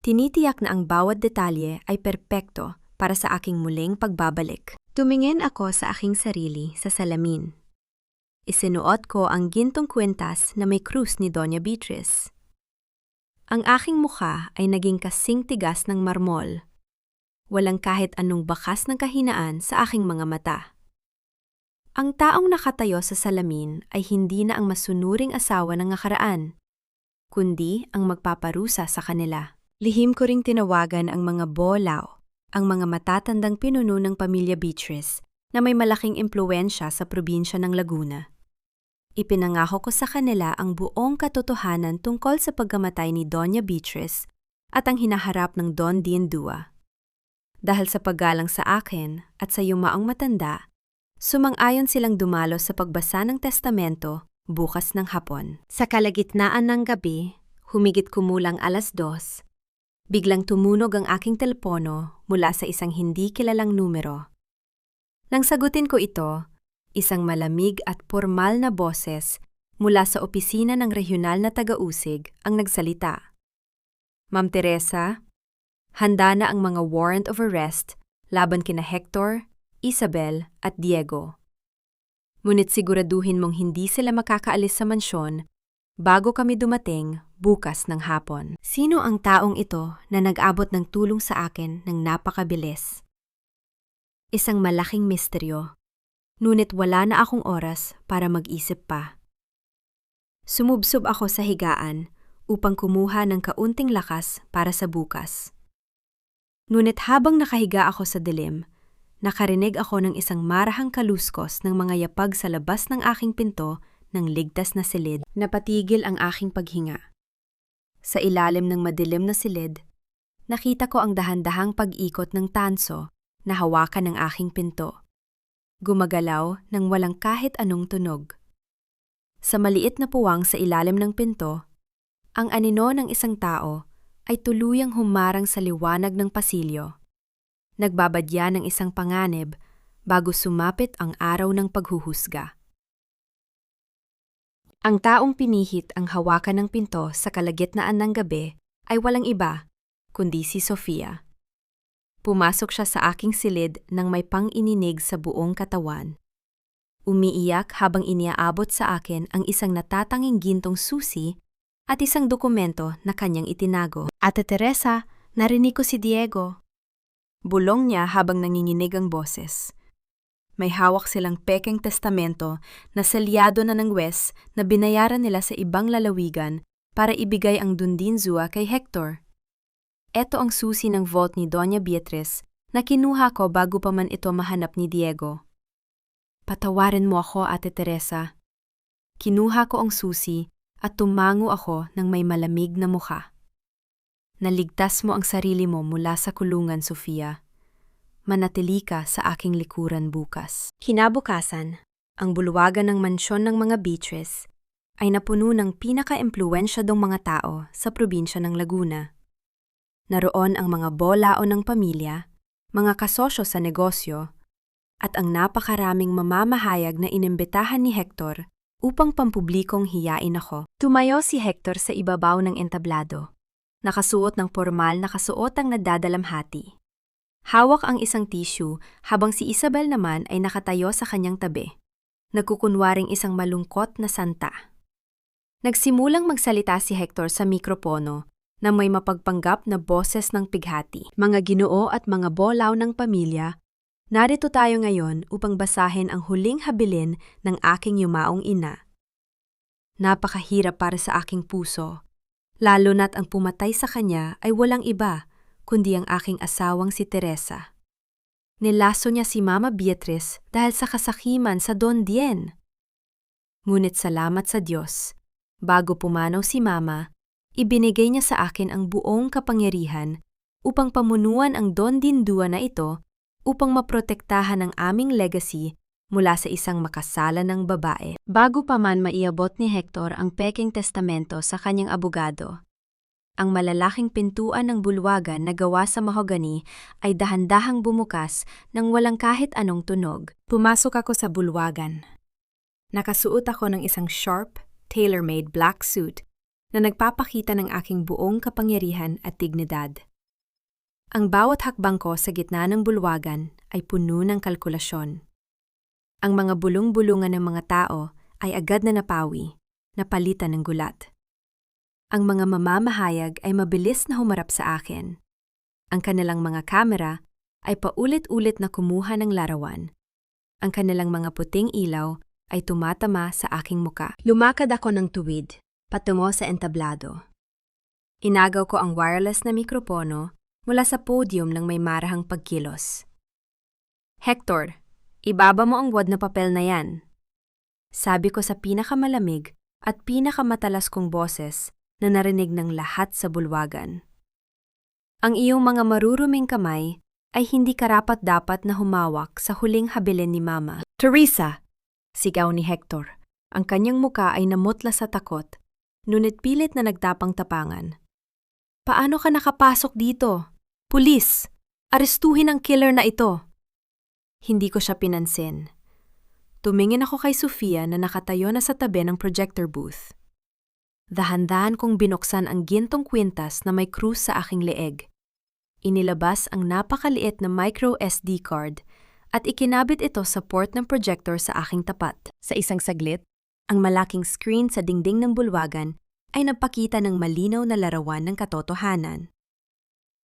Tinitiyak na ang bawat detalye ay perpekto para sa aking muling pagbabalik. Tumingin ako sa aking sarili sa salamin. Isinuot ko ang gintong kwintas na may krus ni Doña Beatriz. Ang aking mukha ay naging kasing tigas ng marmol. Walang kahit anong bakas ng kahinaan sa aking mga mata. Ang taong nakatayo sa salamin ay hindi na ang masunuring asawa ng nakaraan, kundi ang magpaparusa sa kanila. Lihim ko ring tinawagan ang mga bolaw, ang mga matatandang pinuno ng pamilya Beatriz na may malaking impluwensya sa probinsya ng Laguna. Ipinangako ko sa kanila ang buong katotohanan tungkol sa pagkamatay ni Doña Beatriz at ang hinaharap ng Don Dinzua. Dahil sa paggalang sa akin at sa yumaong matanda, sumang-ayon silang dumalo sa pagbasa ng testamento bukas ng hapon. Sa kalagitnaan ng gabi, humigit kumulang 2:00, biglang tumunog ang aking telepono mula sa isang hindi kilalang numero. Nang sagutin ko ito, isang malamig at pormal na boses mula sa opisina ng regional na taga-usig ang nagsalita. Ma'am Teresa, handa na ang mga warrant of arrest laban kina Hector, Isabel at Diego. Ngunit siguraduhin mong hindi sila makakaalis sa mansyon bago kami dumating bukas ng hapon. Sino ang taong ito na nag-abot ng tulong sa akin ng napakabilis? Isang malaking misteryo. Ngunit wala na akong oras para mag-isip pa. Sumubsob ako sa higaan upang kumuha ng kaunting lakas para sa bukas. Ngunit habang nakahiga ako sa dilim, nakarinig ako ng isang marahang kaluskos ng mga yapag sa labas ng aking pinto ng ligtas na silid. Napatigil ang aking paghinga. Sa ilalim ng madilim na silid, nakita ko ang dahan-dahang pag-ikot ng tanso na hawakan ng aking pinto. Gumagalaw nang walang kahit anong tunog. Sa maliit na puwang sa ilalim ng pinto, ang anino ng isang tao ay tuluyang humarang sa liwanag ng pasilyo. Nagbabadya ng isang panganib bago sumapit ang araw ng paghuhusga. Ang taong pinihit ang hawakan ng pinto sa kalagitnaan ng gabi ay walang iba, kundi si Sofia. Pumasok siya sa aking silid nang may pang-ininig sa buong katawan. Umiiyak habang iniaabot sa akin ang isang natatanging gintong susi at isang dokumento na kanyang itinago. Ate Teresa, narinig ko si Diego. Bulong niya habang nanginginig ang boses. May hawak silang pekeng testamento na selyado na ng Wes na binayaran nila sa ibang lalawigan para ibigay ang Dundinzua kay Hector. Ito ang susi ng vault ni Doña Beatriz na kinuha ko bago pa man ito mahanap ni Diego. Patawarin mo ako, Ate Teresa. Kinuha ko ang susi at tumango ako ng may malamig na mukha. Naligtas mo ang sarili mo mula sa kulungan, Sofia. Manatili ka sa aking likuran bukas. Kinabukasan, ang bulwagan ng mansyon ng mga Beatriz ay napuno ng pinaka-impluwensyadong mga tao sa probinsya ng Laguna. Naroon ang mga bolao ng pamilya, mga kasosyo sa negosyo, at ang napakaraming mamamahayag na inimbitahan ni Hector upang pampublikong hiyain ako. Tumayo si Hector sa ibabaw ng entablado. Nakasuot ng formal na kasuotang nadadalamhati. Hawak ang isang tissue habang si Isabel naman ay nakatayo sa kanyang tabi. Nagkukunwaring isang malungkot na santa. Nagsimulang magsalita si Hector sa mikropono na may mapagpanggap na boses ng pighati. Mga ginoo at mga bolaw ng pamilya, narito tayo ngayon upang basahin ang huling habilin ng aking yumaong ina. Napakahirap para sa aking puso, lalo na't ang pumatay sa kanya ay walang iba kundi ang aking asawang si Teresa. Nilaso niya si Mama Beatriz dahil sa kasakiman sa Don Dien. Ngunit salamat sa Diyos, bago pumanaw si Mama, ibinigay niya sa akin ang buong kapangyarihan upang pamunuan ang Don Dindua na ito upang maprotektahan ang aming legacy mula sa isang makasalan ng babae. Bago pa man maiabot ni Hector ang peking testamento sa kanyang abogado, ang malalaking pintuan ng bulwagan na gawa sa mahogani ay dahan-dahang bumukas nang walang kahit anong tunog. Pumasok ako sa bulwagan. Nakasuot ako ng isang sharp, tailor-made black suit na nagpapakita ng aking buong kapangyarihan at dignidad. Ang bawat hakbang ko sa gitna ng bulwagan ay puno ng kalkulasyon. Ang mga bulong-bulungan ng mga tao ay agad na napawi, napalitan ng gulat. Ang mga mamamahayag ay mabilis na humarap sa akin. Ang kanilang mga kamera ay paulit-ulit na kumuha ng larawan. Ang kanilang mga puting ilaw ay tumatama sa aking muka. Lumakad ako ng tuwid, patungo sa entablado. Inagaw ko ang wireless na mikropono mula sa podium ng may marahang pagkilos. Hector, ibaba mo ang wad na papel na yan. Sabi ko sa pinakamalamig at pinakamatalas kong boses na narinig ng lahat sa bulwagan. Ang iyong mga maruruming kamay ay hindi karapat-dapat na humawak sa huling habilin ni Mama. Teresa! Sigaw ni Hector. Ang kanyang muka ay namutla sa takot, ngunit pilit na nagtapang-tapangan. Paano ka nakapasok dito? Pulis! Arestuhin ang killer na ito! Hindi ko siya pinansin. Tumingin ako kay Sofia na nakatayo na sa tabi ng projector booth. Dahan-dahan kong binuksan ang gintong kwintas na may krus sa aking leeg. Inilabas ang napakaliit na micro SD card at ikinabit ito sa port ng projector sa aking tapat. Sa isang saglit, ang malaking screen sa dingding ng bulwagan ay nagpakita ng malinaw na larawan ng katotohanan.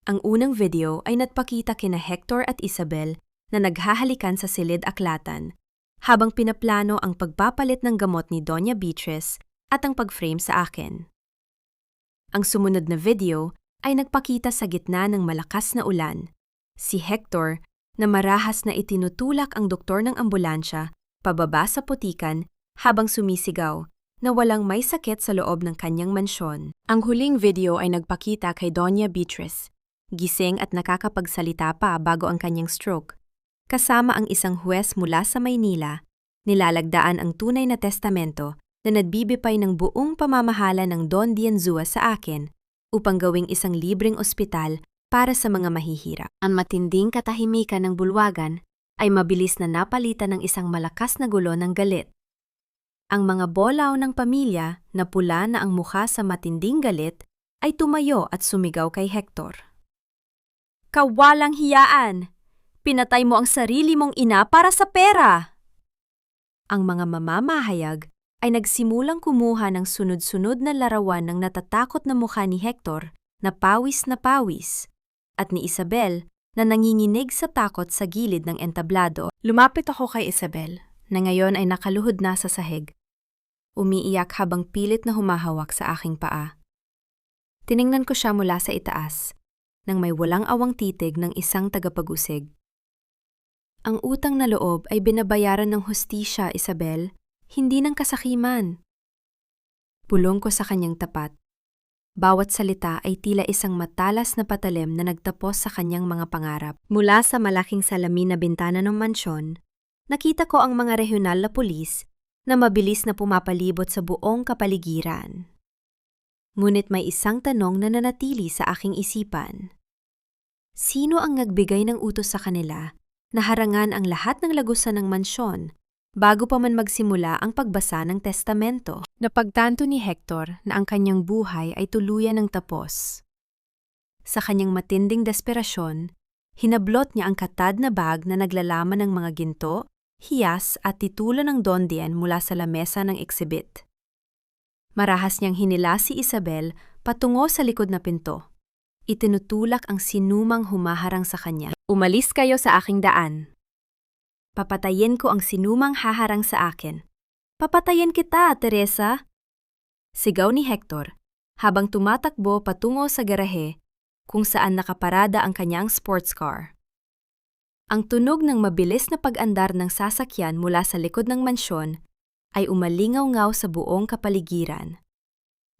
Ang unang video ay nagpakita kina Hector at Isabel na naghahalikan sa silid-aklatan habang pinaplano ang pagpapalit ng gamot ni Doña Beatriz at ang pag-frame sa akin. Ang sumunod na video ay nagpakita sa gitna ng malakas na ulan. Si Hector na marahas na itinutulak ang doktor ng ambulansya pababa sa putikan habang sumisigaw na walang may sakit sa loob ng kanyang mansyon. Ang huling video ay nagpakita kay Doña Beatriz, gising at nakakapagsalita pa bago ang kanyang stroke. Kasama ang isang huwes mula sa Maynila, nilalagdaan ang tunay na testamento na nagbibigay ng buong pamamahala ng Don Dindua sa akin upang gawing isang libreng ospital para sa mga mahihirap. Ang matinding katahimikan ng bulwagan ay mabilis na napalitan ng isang malakas na gulo ng galit. Ang mga bolaw ng pamilya na pula na ang mukha sa matinding galit ay tumayo at sumigaw kay Hector. Kawalang hiyaan! Pinatay mo ang sarili mong ina para sa pera! Ang mga mamamahayag ay nagsimulang kumuha ng sunod-sunod na larawan ng natatakot na mukha ni Hector na pawis at ni Isabel na nanginginig sa takot sa gilid ng entablado. Lumapit ako kay Isabel na ngayon ay nakaluhod na sa sahig. Umiiyak habang pilit na humahawak sa aking paa. Tiningnan ko siya mula sa itaas nang may walang awang titig ng isang tagapag-usig. Ang utang na loob ay binabayaran ng hustisya, Isabel, hindi ng kasakiman. Pulong ko sa kanyang tapat. Bawat salita ay tila isang matalas na patalim na nagtapos sa kanyang mga pangarap. Mula sa malaking salamin na bintana ng mansyon, nakita ko ang mga regional na pulis na mabilis na pumapalibot sa buong kapaligiran. Ngunit may isang tanong na nanatili sa aking isipan. Sino ang nagbigay ng utos sa kanila na harangan ang lahat ng lagusan ng mansyon bago pa man magsimula ang pagbasa ng testamento? Napagtanto ni Hector na ang kanyang buhay ay tuluyan ng tapos. Sa kanyang matinding desperasyon, hinablot niya ang katad na bag na naglalaman ng mga ginto, hiyas at titulo ng Don Dien mula sa lamesa ng exhibit. Marahas niyang hinila si Isabel patungo sa likod na pinto. Itinutulak ang sinumang humaharang sa kanya. Umalis kayo sa aking daan. Papatayin ko ang sinumang haharang sa akin. Papatayin kita, Teresa! Sigaw ni Hector habang tumatakbo patungo sa garahe kung saan nakaparada ang kanyang sports car. Ang tunog ng mabilis na pag-andar ng sasakyan mula sa likod ng mansyon ay umalingaw-ngaw sa buong kapaligiran.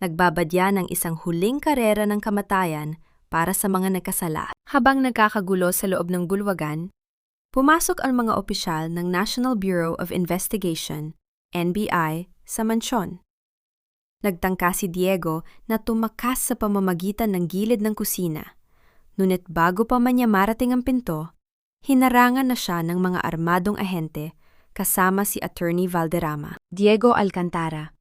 Nagbabadya ng isang huling karera ng kamatayan para sa mga nagkasala. Habang nagkakagulo sa loob ng bulwagan, pumasok ang mga opisyal ng National Bureau of Investigation, NBI, sa mansyon. Nagtangka si Diego na tumakas sa pamamagitan ng gilid ng kusina. Ngunit bago pa man niya marating ang pinto, hinarangan na siya ng mga armadong ahente kasama si Attorney Valderrama. Diego Alcantara,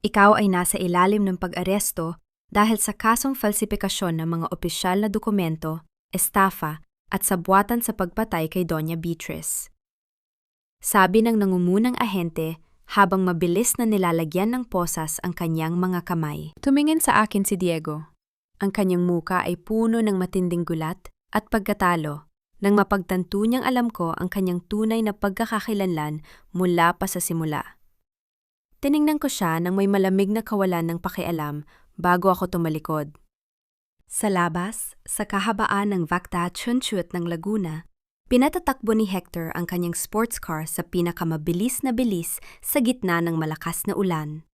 ikaw ay nasa ilalim ng pag-aresto dahil sa kasong falsifikasyon ng mga opisyal na dokumento, estafa at sabwatan sa pagpatay kay Doña Beatriz. Sabi ng nangumunang ahente habang mabilis na nilalagyan ng posas ang kanyang mga kamay. Tumingin sa akin si Diego. Ang kanyang muka ay puno ng matinding gulat at pagkatalo nang mapagtanto niyang alam ko ang kanyang tunay na pagkakakilanlan mula pa sa simula. Tiningnan ko siya nang may malamig na kawalan ng pakialam bago ako tumalikod. Sa labas, sa kahabaan ng Vacta Chunchut ng Laguna, pinatatakbo ni Hector ang kanyang sports car sa pinakamabilis na bilis sa gitna ng malakas na ulan.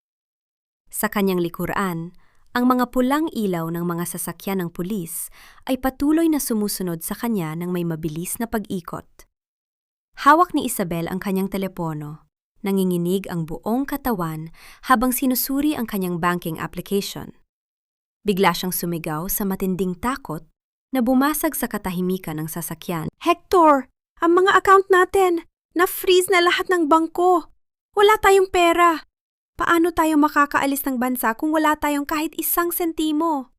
Sa kanyang likuran, ang mga pulang ilaw ng mga sasakyan ng pulis ay patuloy na sumusunod sa kanya ng may mabilis na pag-ikot. Hawak ni Isabel ang kanyang telepono. Nanginginig ang buong katawan habang sinusuri ang kanyang banking application. Bigla siyang sumigaw sa matinding takot na bumasag sa katahimikan ng sasakyan. Hector, ang mga account natin, na-freeze na lahat ng bangko. Wala tayong pera. Paano tayo makakaalis ng bansa kung wala tayong kahit isang sentimo?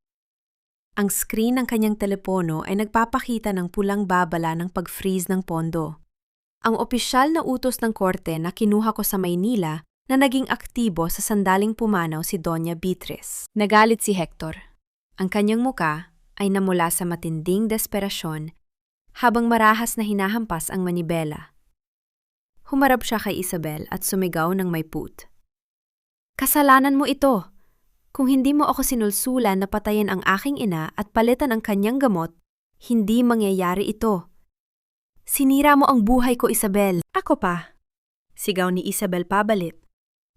Ang screen ng kanyang telepono ay nagpapakita ng pulang babala ng pag-freeze ng pondo. Ang opisyal na utos ng korte na kinuha ko sa Maynila na naging aktibo sa sandaling pumanaw si Doña Beatriz. Nagalit si Hector. Ang kanyang muka ay namula sa matinding desperasyon habang marahas na hinahampas ang manibela. Humarap siya kay Isabel at sumigaw ng may put. Kasalanan mo ito. Kung hindi mo ako sinulsulan na patayin ang aking ina at palitan ang kanyang gamot, hindi mangyayari ito. Sinira mo ang buhay ko, Isabel. Ako pa. Sigaw ni Isabel pabalit,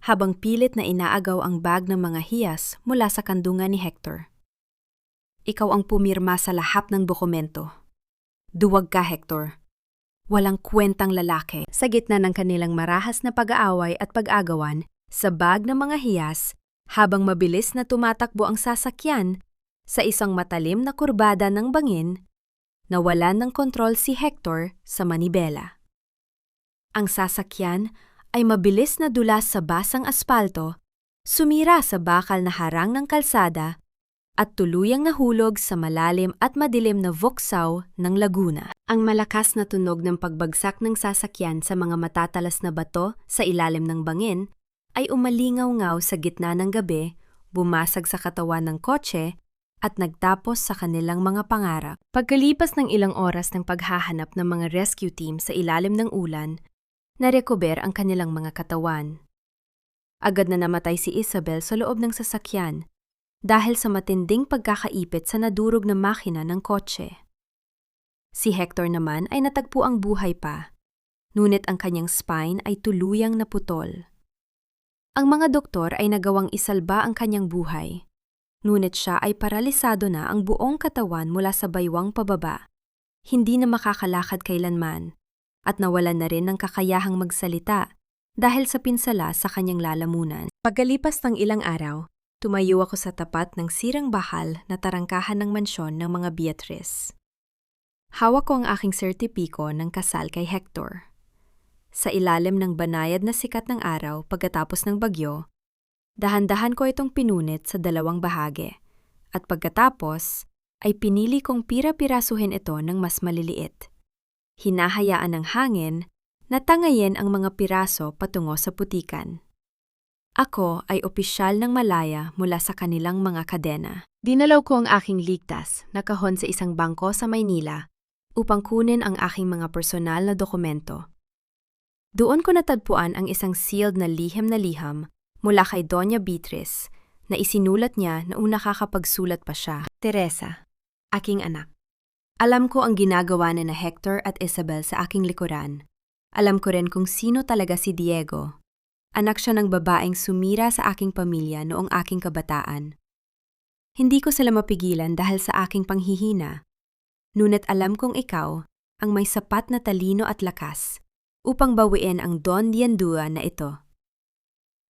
habang pilit na inaagaw ang bag ng mga hiyas mula sa kandungan ni Hector. Ikaw ang pumirma sa lahat ng dokumento. Duwag ka, Hector. Walang kwentang lalaki. Sa gitna ng kanilang marahas na pag-aaway at pag-agawan, sa bag ng mga hiyas, habang mabilis na tumatakbo ang sasakyan, sa isang matalim na kurbada ng bangin, nawalan ng kontrol si Hector sa manibela. Ang sasakyan ay mabilis na dulas sa basang aspalto, sumira sa bakal na harang ng kalsada, at tuluyang nahulog sa malalim at madilim na voksaw ng Laguna. Ang malakas na tunog ng pagbagsak ng sasakyan sa mga matatalas na bato sa ilalim ng bangin ay umalingaw-ngaw sa gitna ng gabi, bumasag sa katawan ng kotse, at nagtapos sa kanilang mga pangarap. Pagkalipas ng ilang oras ng paghahanap ng mga rescue team sa ilalim ng ulan, narecover ang kanilang mga katawan. Agad na namatay si Isabel sa loob ng sasakyan dahil sa matinding pagkakaipit sa nadurog na makina ng kotse. Si Hector naman ay natagpuang buhay pa, ngunit ang kanyang spine ay tuluyang naputol. Ang mga doktor ay nagawang isalba ang kanyang buhay, ngunit siya ay paralisado na ang buong katawan mula sa baywang pababa, hindi na makakalakad kailanman, at nawalan na rin ng kakayahang magsalita dahil sa pinsala sa kanyang lalamunan. Pagkalipas ng ilang araw, tumayo ako sa tapat ng sirang bahal na tarangkahan ng mansyon ng mga Beatrice. Hawak ko ang aking sertipiko ng kasal kay Hector. Sa ilalim ng banayad na sikat ng araw pagkatapos ng bagyo, dahan-dahan ko itong pinunit sa dalawang bahagi, at pagkatapos ay pinili kong pira-pirasuhin ito ng mas maliliit. Hinahayaan ng hangin na tangayin ang mga piraso patungo sa putikan. Ako ay opisyal ng malaya mula sa kanilang mga kadena. Dinalaw ko ang aking ligtas na kahon sa isang bangko sa Maynila upang kunin ang aking mga personal na dokumento. Doon ko natagpuan ang isang sealed na liham mula kay Doña Beatrice na isinulat niya noong nakakapagsulat pa siya. Teresa, aking anak. Alam ko ang ginagawa na Hector at Isabel sa aking likuran. Alam ko rin kung sino talaga si Diego. Anak siya ng babaeng sumira sa aking pamilya noong aking kabataan. Hindi ko sila mapigilan dahil sa aking panghihina. Ngunit alam kong ikaw ang may sapat na talino at lakas upang bawiin ang Don Diandua na ito.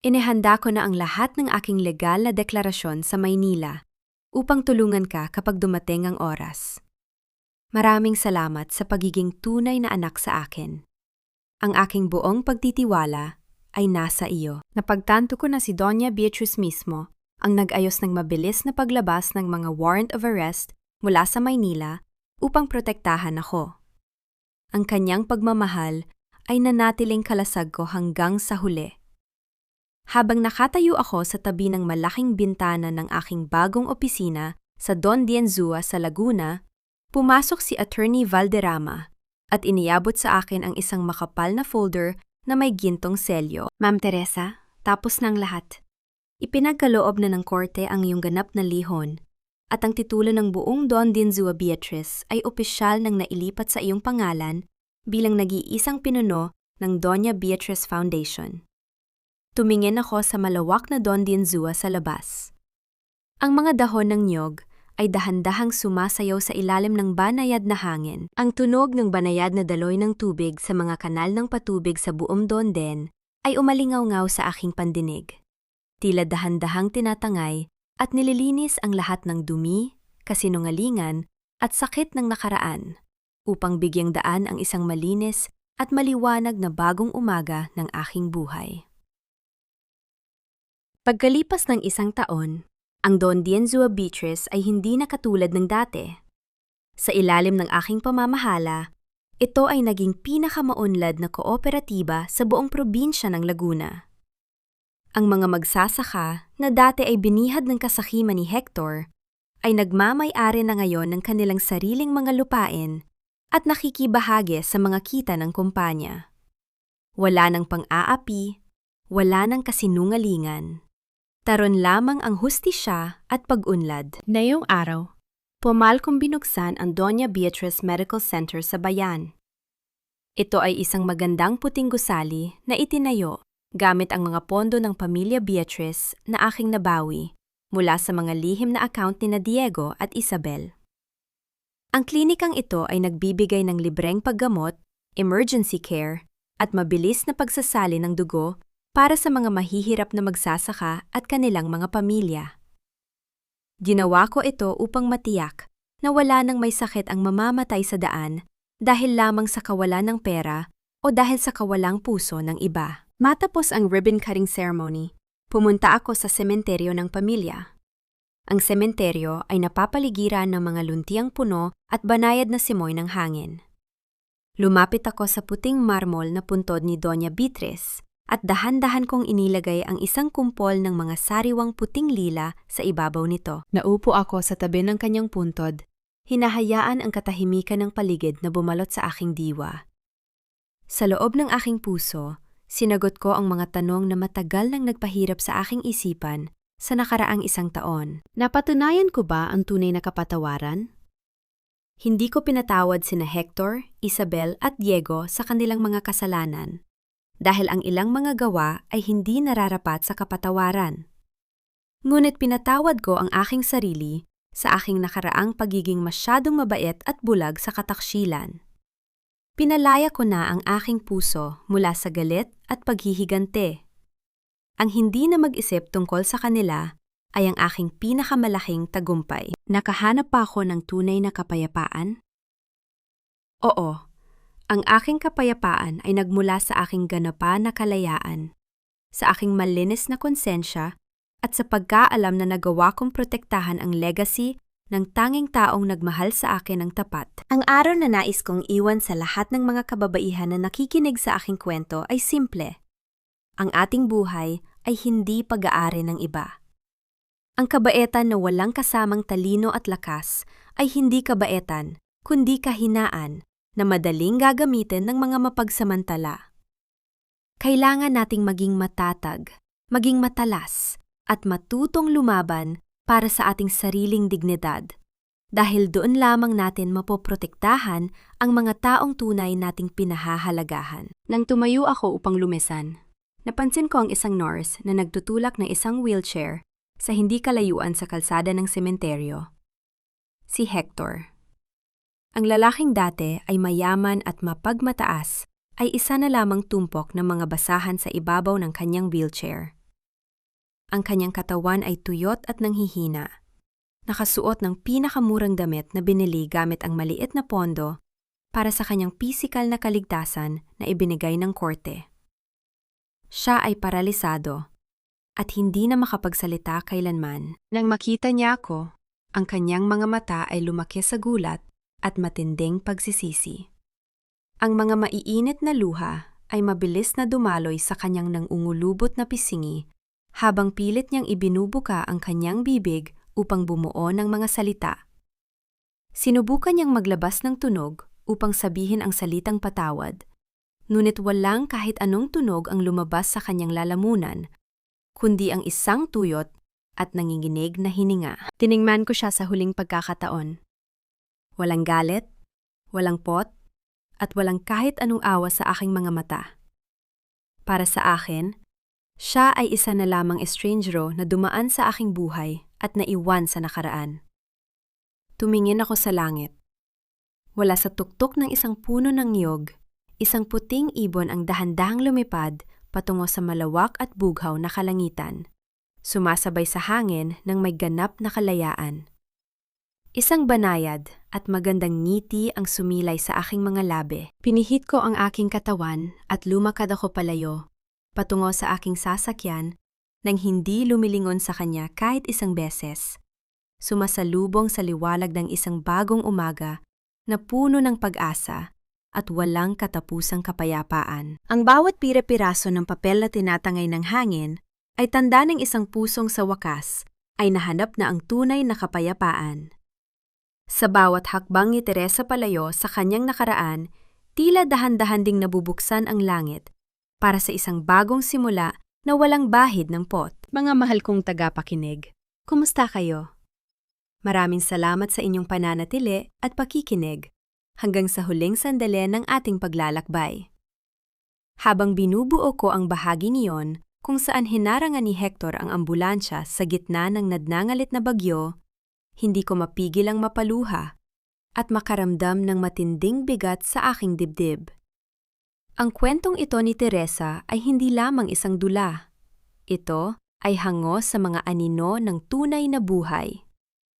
Inihanda ko na ang lahat ng aking legal na deklarasyon sa Maynila upang tulungan ka kapag dumating ang oras. Maraming salamat sa pagiging tunay na anak sa akin. Ang aking buong pagtitiwala ay nasa iyo. Napagtanto ko na si Doña Beatrice mismo ang nag-ayos ng mabilis na paglabas ng mga warrant of arrest mula sa Maynila upang protektahan ako. Ang kanyang pagmamahal ay nanatiling kalasag ko hanggang sa huli. Habang nakatayo ako sa tabi ng malaking bintana ng aking bagong opisina sa Don Dianzua sa Laguna, pumasok si Attorney Valderrama at iniabot sa akin ang isang makapal na folder na may gintong selyo. Ma'am Teresa, tapos ng lahat. Ipinagkaloob na ng korte ang iyong ganap na lihon, at ang titulo ng buong Don Dianzua Beatrice ay opisyal nang nailipat sa iyong pangalan bilang nag-iisang pinuno ng Doña Beatrice Foundation. Tumingin ako sa malawak na Don Dianzua sa labas. Ang mga dahon ng niyog ay dahan-dahang sumasayaw sa ilalim ng banayad na hangin. Ang tunog ng banayad na daloy ng tubig sa mga kanal ng patubig sa buong Donden ay umalingaw-ngaw sa aking pandinig. Tila dahan-dahang tinatangay at nililinis ang lahat ng dumi, kasinungalingan at sakit ng nakaraan upang bigyang daan ang isang malinis at maliwanag na bagong umaga ng aking buhay. Pagkalipas ng isang taon, ang Don Dianzua Beatrice ay hindi na katulad ng dati. Sa ilalim ng aking pamamahala, ito ay naging pinakamaunlad na kooperatiba sa buong probinsya ng Laguna. Ang mga magsasaka na dati ay binihad ng kasakiman ni Hector ay nagmamay-ari na ngayon ng kanilang sariling mga lupain at nakikibahagi sa mga kita ng kumpanya. Wala ng pang-aapi, wala ng kasinungalingan. Taron lamang ang hustisya at pag-unlad. Ngayong araw, pumal kong binuksan ang Doña Beatrice Medical Center sa bayan. Ito ay isang magandang puting gusali na itinayo gamit ang mga pondo ng pamilya Beatrice na aking nabawi mula sa mga lihim na account ni Diego at Isabel. Ang klinikang ito ay nagbibigay ng libreng paggamot, emergency care, at mabilis na pagsasali ng dugo para sa mga mahihirap na magsasaka at kanilang mga pamilya. Ginawa ko ito upang matiyak na wala nang may sakit ang mamamatay sa daan dahil lamang sa kawalan ng pera o dahil sa kawalang puso ng iba. Matapos ang ribbon cutting ceremony, pumunta ako sa sementeryo ng pamilya. Ang sementeryo ay napapaligiran ng mga luntiang puno at banayad na simoy ng hangin. Lumapit ako sa puting marmol na puntod ni Doña Beatriz at dahan-dahan kong inilagay ang isang kumpol ng mga sariwang puting lila sa ibabaw nito. Naupo ako sa tabi ng kanyang puntod, hinahayaan ang katahimikan ng paligid na bumalot sa aking diwa. Sa loob ng aking puso, sinagot ko ang mga tanong na matagal nang nagpahirap sa aking isipan sa nakaraang 1 taon. Napatunayan ko ba ang tunay na kapatawaran? Hindi ko pinatawad sina Hector, Isabel at Diego sa kanilang mga kasalanan dahil ang ilang mga gawa ay hindi nararapat sa kapatawaran. Ngunit pinatawad ko ang aking sarili sa aking nakaraang pagiging masyadong mabait at bulag sa kataksilan. Pinalaya ko na ang aking puso mula sa galit at paghihigante. Ang hindi na mag-isip tungkol sa kanila ay ang aking pinakamalaking tagumpay. Nakahanap pa ako ng tunay na kapayapaan? Oo, ang aking kapayapaan ay nagmula sa aking ganapan na kalayaan, sa aking malinis na konsensya, at sa pagkaalam na nagawa kong protektahan ang legacy ng tanging taong nagmahal sa akin ng tapat. Ang araw na nais kong iwan sa lahat ng mga kababaihan na nakikinig sa aking kwento ay simple. Ang ating buhay ay hindi pag-aari ng iba. Ang kabaitan na walang kasamang talino at lakas ay hindi kabaitan, kundi kahinaan na madaling gagamitin ng mga mapagsamantala. Kailangan nating maging matatag, maging matalas, at matutong lumaban para sa ating sariling dignidad. Dahil doon lamang natin mapoprotektahan ang mga taong tunay nating pinahahalagahan. Nang tumayo ako upang lumesan, napansin ko ang isang nurse na nagtutulak ng isang wheelchair sa hindi kalayuan sa kalsada ng sementeryo. Si Hector. Ang lalaking dati ay mayaman at mapagmataas ay isa na lamang tumpok ng mga basahan sa ibabaw ng kanyang wheelchair. Ang kanyang katawan ay tuyot at nanghihina. Nakasuot ng pinakamurang damit na binili gamit ang maliit na pondo para sa kanyang pisikal na kaligtasan na ibinigay ng korte. Siya ay paralisado at hindi na makapagsalita kailanman. Nang makita niya ako, ang kanyang mga mata ay lumaki sa gulat at matinding pagsisisi. Ang mga maiinit na luha ay mabilis na dumaloy sa kanyang nangungulubot na pisingi habang pilit niyang ibinubuka ang kanyang bibig upang bumuo ng mga salita. Sinubukan niyang maglabas ng tunog upang sabihin ang salitang patawad, ngunit walang kahit anong tunog ang lumabas sa kanyang lalamunan, kundi ang isang tuyot at nanginginig na hininga. Tiningnan ko siya sa huling pagkakataon. Walang galit, walang pot, at walang kahit anong awa sa aking mga mata. Para sa akin, siya ay isa na lamang estrangero na dumaan sa aking buhay at naiwan sa nakaraan. Tumingin ako sa langit. Wala sa tuktok ng isang puno ng niyog, isang puting ibon ang dahan-dahang lumipad patungo sa malawak at bughaw na kalangitan, sumasabay sa hangin ng may ganap na kalayaan. Isang banayad at magandang ngiti ang sumilay sa aking mga labi. Pinihit ko ang aking katawan at lumakad ako palayo, patungo sa aking sasakyan nang hindi lumilingon sa kanya kahit isang beses. Sumasalubong sa liwalag ng isang bagong umaga na puno ng pag-asa at walang katapusang kapayapaan. Ang bawat pira-piraso ng papel na tinatangay ng hangin ay tanda ng isang pusong sa wakas ay nahanap na ang tunay na kapayapaan. Sa bawat hakbang ni Teresa palayo sa kanyang nakaraan, tila dahan-dahan ding nabubuksan ang langit para sa isang bagong simula na walang bahid ng pot. Mga mahal kong tagapakinig, kumusta kayo? Maraming salamat sa inyong pananatili at pakikinig hanggang sa huling sandali ng ating paglalakbay. Habang binubuo ko ang bahaging iyon kung saan hinarangan ni Hector ang ambulansya sa gitna ng nadnangalit na bagyo, hindi ko mapigil ang mapaluha at makaramdam ng matinding bigat sa aking dibdib. Ang kwentong ito ni Teresa ay hindi lamang isang dula. Ito ay hango sa mga anino ng tunay na buhay,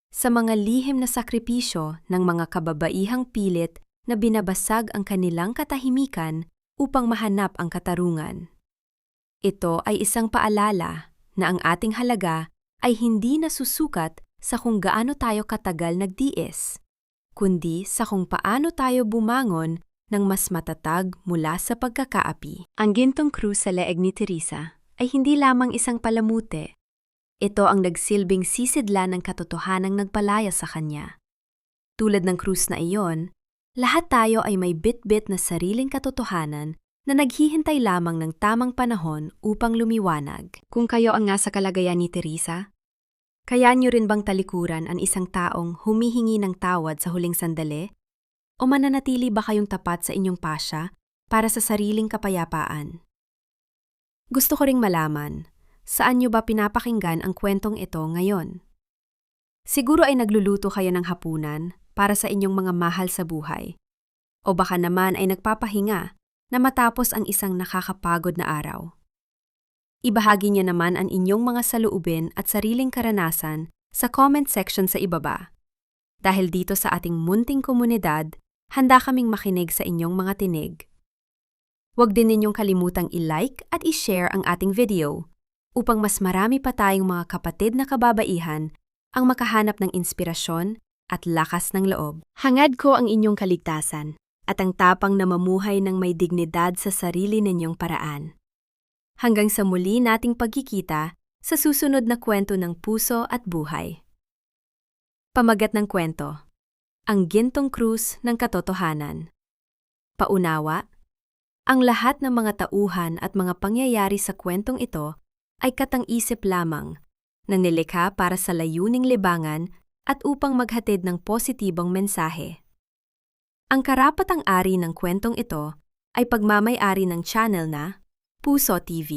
sa mga lihim na sakripisyo ng mga kababaihang pilit na binabasag ang kanilang katahimikan upang mahanap ang katarungan. Ito ay isang paalala na ang ating halaga ay hindi nasusukat sa kung gaano tayo katagal nagtiis, kundi sa kung paano tayo bumangon ng mas matatag mula sa pagkakaapi. Ang gintong krus sa leeg ni Teresa ay hindi lamang isang palamute. Ito ang nagsilbing sisidlan ng katotohanang nagpalaya sa kanya. Tulad ng krus na iyon, lahat tayo ay may bit-bit na sariling katotohanan na naghihintay lamang ng tamang panahon upang lumiwanag. Kung kayo ang nasa kalagayan ni Teresa, kaya niyo rin bang talikuran ang isang taong humihingi ng tawad sa huling sandali? O mananatili ba kayong tapat sa inyong pasya para sa sariling kapayapaan? Gusto ko ring malaman, saan niyo ba pinapakinggan ang kwentong ito ngayon? Siguro ay nagluluto kayo ng hapunan para sa inyong mga mahal sa buhay. O baka naman ay nagpapahinga na matapos ang isang nakakapagod na araw. Ibahagi niyo naman ang inyong mga saloobin at sariling karanasan sa comment section sa ibaba. Dahil dito sa ating munting komunidad, handa kaming makinig sa inyong mga tinig. Huwag din ninyong kalimutang i-like at i-share ang ating video upang mas marami pa tayong mga kapatid na kababaihan ang makahanap ng inspirasyon at lakas ng loob. Hangad ko ang inyong kaligtasan at ang tapang na mamuhay ng may dignidad sa sarili ninyong paraan. Hanggang sa muli nating pagkikita sa susunod na kwento ng puso at buhay. Pamagat ng kwento: Ang Gintong Krus ng Katotohanan. Paunawa: ang lahat ng mga tauhan at mga pangyayari sa kwentong ito ay katang-isip lamang, na nilikha para sa layuning libangan at upang maghatid ng positibong mensahe. Ang karapatang-ari ng kwentong ito ay pagmamay-ari ng channel na Puso TV.